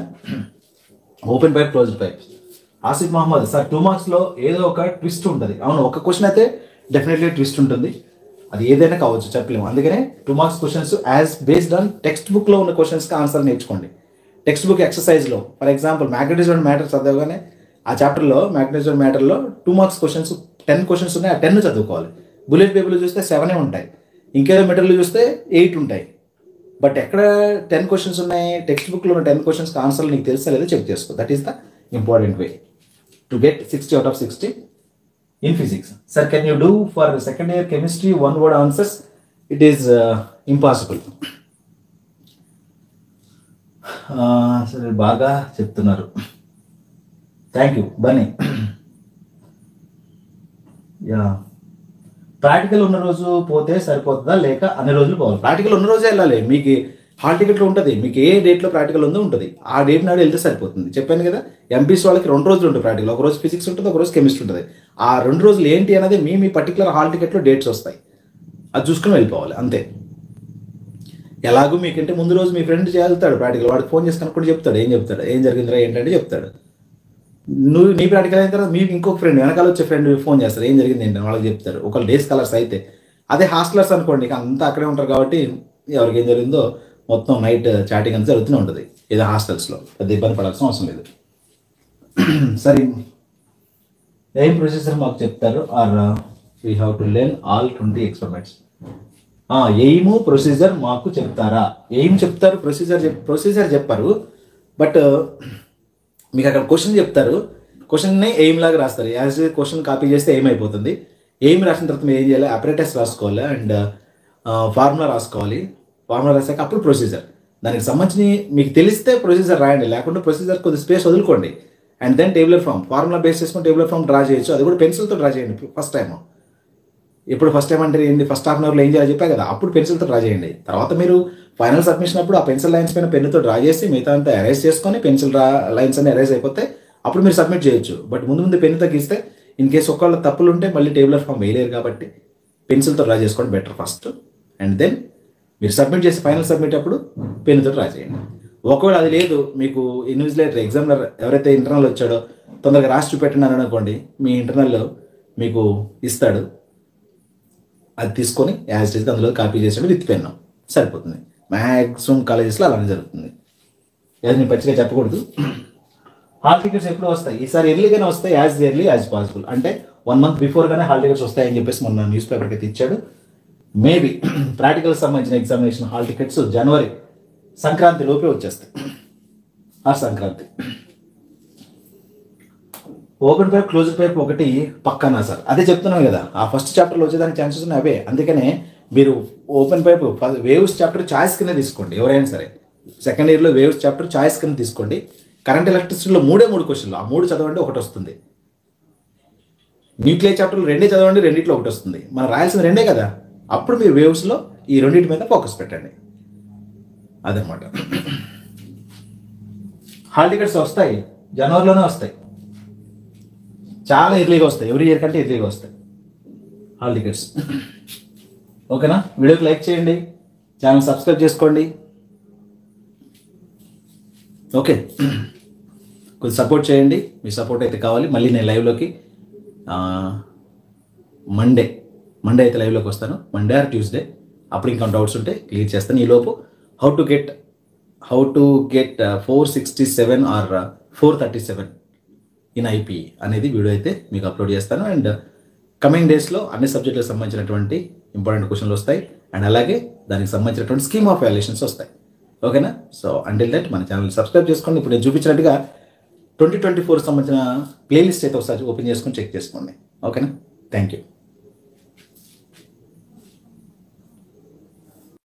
open pipe, closed pipe. Asif Mohammad sir, 2 మార్క్స్లో ఏదో ఒక ట్విస్ట్ ఉంటుంది. అవును, ఒక క్వశ్చన్ అయితే డెఫినెట్లీ ట్విస్ట్ ఉంటుంది. అది ఏదైనా కావచ్చు, చెప్పలేము. అందుకనే 2 marks questions as based on text బుక్లో ఉన్న క్వశ్చన్స్కి ఆన్సర్ నేర్చుకోండి. టెక్స్ట్ బుక్ ఎక్సర్సైజ్లో for example magnetism and matter చదవగానే ఆ చాప్టర్లో మ్యాగ్నెటిజం అండ్ మ్యాటర్లో 2 మార్క్స్ క్వశ్చన్స్ 10 క్వశ్చన్స్ ఉన్నాయి, ఆ 10 చదువుకోవాలి. బుల్లెట్ పేపర్లో చూస్తే 7 ఉంటాయి, ఇంకేదో మెటీరియల్ చూస్తే 8 ఉంటాయి. బట్ ఎక్కడ 10 క్వశ్చన్స్ ఉన్నాయి, టెక్స్ట్ బుక్లో ఉన్న 10 క్వశ్చన్స్కి ఆన్సర్లు నీకు తెలుసా లేదో చెక్ చేసుకో. That is the important way to get 60 out of 60. in physics. Sir, can you do for second year chemistry one word answers? It is impossible. సరే బాగా చెప్తున్నారు, thank you Bunny. Yeah, practical ఉన్న రోజు పోతే సరిపోతుందా లేక అన్ని రోజులు పోవాలి? ప్రాక్టికల్ ఉన్న రోజే వెళ్ళాలి. మీకు హాల్ టికెట్లో ఉంటుంది, మీకు ఏ డేట్లో ప్రాక్టికల్ ఉందో ఉంటుంది, ఆ డేట్ నాడు వెళ్తే సరిపోతుంది. చెప్పాను కదా, ఎంపీసీ వాళ్ళకి 2 రోజులు ఉంటుంది ప్రాక్టికల్. ఒక రోజు ఫిజిక్స్ ఉంటుంది, ఒక రోజు కెమిస్ట్రీ ఉంటుంది. ఆ 2 రోజులు ఏంటి అనేది మీ పర్టికులర్ హాల్ టికెట్లో డేట్స్ వస్తాయి, అది చూసుకుని వెళ్ళిపోవాలి అంతే. ఎలాగో మీకంటే ముందు రోజు మీ ఫ్రెండ్ వెళ్తాడు ప్రాక్టికల్, వాడికి ఫోన్ చేసి కనుక్కొని చెప్తాడు, ఏం జరిగిందిరా ఏంటంటే చెప్తాడు. నువ్వు నీ ప్రాక్టికల్ అయిన తర్వాత మీకు ఇంకొక ఫ్రెండ్, వెనకాల వచ్చే ఫ్రెండ్ ఫోన్ చేస్తారు, ఏం జరిగింది ఏంటని వాళ్ళకి చెప్తారు. ఒకళ్ళు డేస్ కలర్స్ అయితే. అదే హాస్టలర్స్ అనుకోండి, అంతా అక్కడే ఉంటారు కాబట్టి ఎవరికి ఏం జరిగిందో మొత్తం నైట్ చాటింగ్ అంతా జరుగుతూనే ఉంటుంది. ఏదో హాస్టల్స్లో పెద్ద ఇబ్బంది పడాల్సిన అవసరం లేదు. సరే, ఏం ప్రొసీజర్ మాకు చెప్తారు? Or we have to learn all 20 experiments. Aim procedure మాకు చెప్తారా? ఎయిమ్ చెప్తారు, ప్రొసీజర్ చెప్పారు. బట్ మీకు అక్కడ క్వశ్చన్ చెప్తారు, క్వశ్చన్ని ఎయిమ్ లాగా రాస్తారు. యాజ్ క్వశ్చన్ కాపీ చేస్తే ఎయిమ్ అయిపోతుంది. ఎయిమ్ రాసిన తర్వాత మీరు ఏం చేయాలి? అపరేటస్ రాసుకోవాలి అండ్ ఫార్ములా రాసుకోవాలి. ఫార్ములా రాసాక అప్పుడు ప్రొసీజర్. దానికి సంబంధించి మీకు తెలిస్తే ప్రొసీజర్ రాయండి, లేకుంటే ప్రొసీజర్ కొద్ది స్పేస్ వదులుకోండి. And then tabular form, formula base చేసుకుని టేబులర్ ఫామ్ డ్రా చేయొచ్చు. అది కూడా పెన్సిల్తో డ్రా చేయండి ఫస్ట్ టైం. ఇప్పుడు ఫస్ట్ టైం అంటే ఏంటి, ఫస్ట్ హాఫ్ అన్ అవర్లో ఏం చేయాలి చెప్పా కదా, అప్పుడు పెన్సిల్తో డ్రా చేయండి. తర్వాత మీరు ఫైనల్ సబ్మిషన్ అప్పుడు ఆ పెన్సిల్ లైన్స్ పైన పెన్నుతో డ్రా చేసి మిగతా అంతా ఎరేజ్ చేసుకొని పెన్సిల్ లైన్స్ అన్ని ఎరేజ్ అయిపోతే అప్పుడు మీరు సబ్మిట్ చేయొచ్చు. బట్ ముందు పెన్నుతో గీస్తే ఇన్ కేసు ఒకవేళ తప్పులు ఉంటే మళ్ళీ టేబులర్ ఫామ్ వేయలేరు కాబట్టి పెన్సిల్తో డ్రా చేసుకోండి బెటర్ ఫస్ట్. అండ్ దెన్ మీరు సబ్మిట్ చేసి ఫైనల్ సబ్మిట్ అప్పుడు పెన్నుతో డ్రా చేయండి. ఒకవేళ అది లేదు, మీకు ఇన్విజిలేటర్ ఎగ్జామినర్ ఎవరైతే ఇంటర్నల్ వచ్చాడో తొందరగా రాసి చూపెట్టండి అని అనుకోండి, మీ ఇంటర్నల్లో మీకు ఇస్తాడు, అది తీసుకొని యాజ్ ఇట్ ఈస్గా అందులో కాపీ చేసాడు విత్ పెన్, సరిపోతుంది. మ్యాక్సిమం కాలేజెస్లో అలానే జరుగుతుంది. అది నేను పచ్చిగా చెప్పకూడదు. హాల్ టికెట్స్ ఎప్పుడు వస్తాయి? ఈసారి ఎర్లీగానే వస్తాయి, యాజ్ ఎర్లీ యాజ్ పాసిబుల్. అంటే 1 month బిఫోర్గానే హాల్ టికెట్స్ వస్తాయని చెప్పేసి మొన్న న్యూస్ పేపర్కి అయితే ఇచ్చాడు. మేబీ ప్రాక్టికల్ సంబంధించిన ఎగ్జామినేషన్ హాల్ టికెట్స్ జనవరి సంక్రాంతి లోపే వచ్చేస్తాయి. ఆ Sankranti open paper close paper ఒకటి పక్కనా సార్, అదే చెప్తున్నాను కదా, ఆ ఫస్ట్ చాప్టర్లో వచ్చేదానికి ఛాన్సెస్ ఉన్నాయి అవే. అందుకనే మీరు open paper waves chapter choice కింద తీసుకోండి. ఎవరైనా సరే సెకండ్ ఇయర్లో వేవ్స్ చాప్టర్ చాయిస్ కింద తీసుకోండి. కరెంట్ ఎలక్ట్రిసిటీలో 3 క్వశ్చన్లు, ఆ 3 చదవండి, ఒకటి వస్తుంది. న్యూక్లియర్ చాప్టర్లో 2 చదవండి, రెండిట్లో ఒకటి వస్తుంది. మనం రాయాల్సిన 2 కదా, అప్పుడు మీరు వేవ్స్లో ఈ 2 మీద ఫోకస్ పెట్టండి. అదనమాట. హాల్ టికెట్స్ వస్తాయి, జనవరిలోనే వస్తాయి, చాలా ఎర్లీగా వస్తాయి, ఎవ్రీ ఇయర్ కంటే ఎర్లీగా వస్తాయి హాల్ టికెట్స్. ఓకేనా? వీడియోకి లైక్ చేయండి, ఛానల్ సబ్స్క్రైబ్ చేసుకోండి. ఓకే, కొంచెం సపోర్ట్ చేయండి, మీ సపోర్ట్ అయితే కావాలి. మళ్ళీ నేను లైవ్లోకి మండే అయితే లైవ్లోకి వస్తాను, మండే ఆర్ ట్యూస్డే. అప్పుడు ఇంకా డౌట్స్ ఉంటే క్లియర్ చేస్తాను. ఈలోపు how to get 467 or 437 in IP అనేది వీడియో అయితే మీకు అప్లోడ్ చేస్తాను. అండ్ కమింగ్ డేస్లో అన్ని సబ్జెక్టులకు సంబంధించినటువంటి ఇంపార్టెంట్ క్వశ్చన్లు వస్తాయి, అండ్ అలాగే దానికి సంబంధించినటువంటి స్కీమ్ ఆఫ్ వాల్యుయేషన్స్ వస్తాయి. ఓకేనా? సో అంటిల్ దట్ మన ఛానల్ సబ్స్క్రైబ్ చేసుకోండి. ఇప్పుడు నేను చూపించినట్టుగా 2024 సంబంధించిన ప్లేలిస్ట్ అయితే ఒకసారి ఓపెన్ చేసుకొని చెక్ చేసుకోండి. ఓకేనా? Thank you.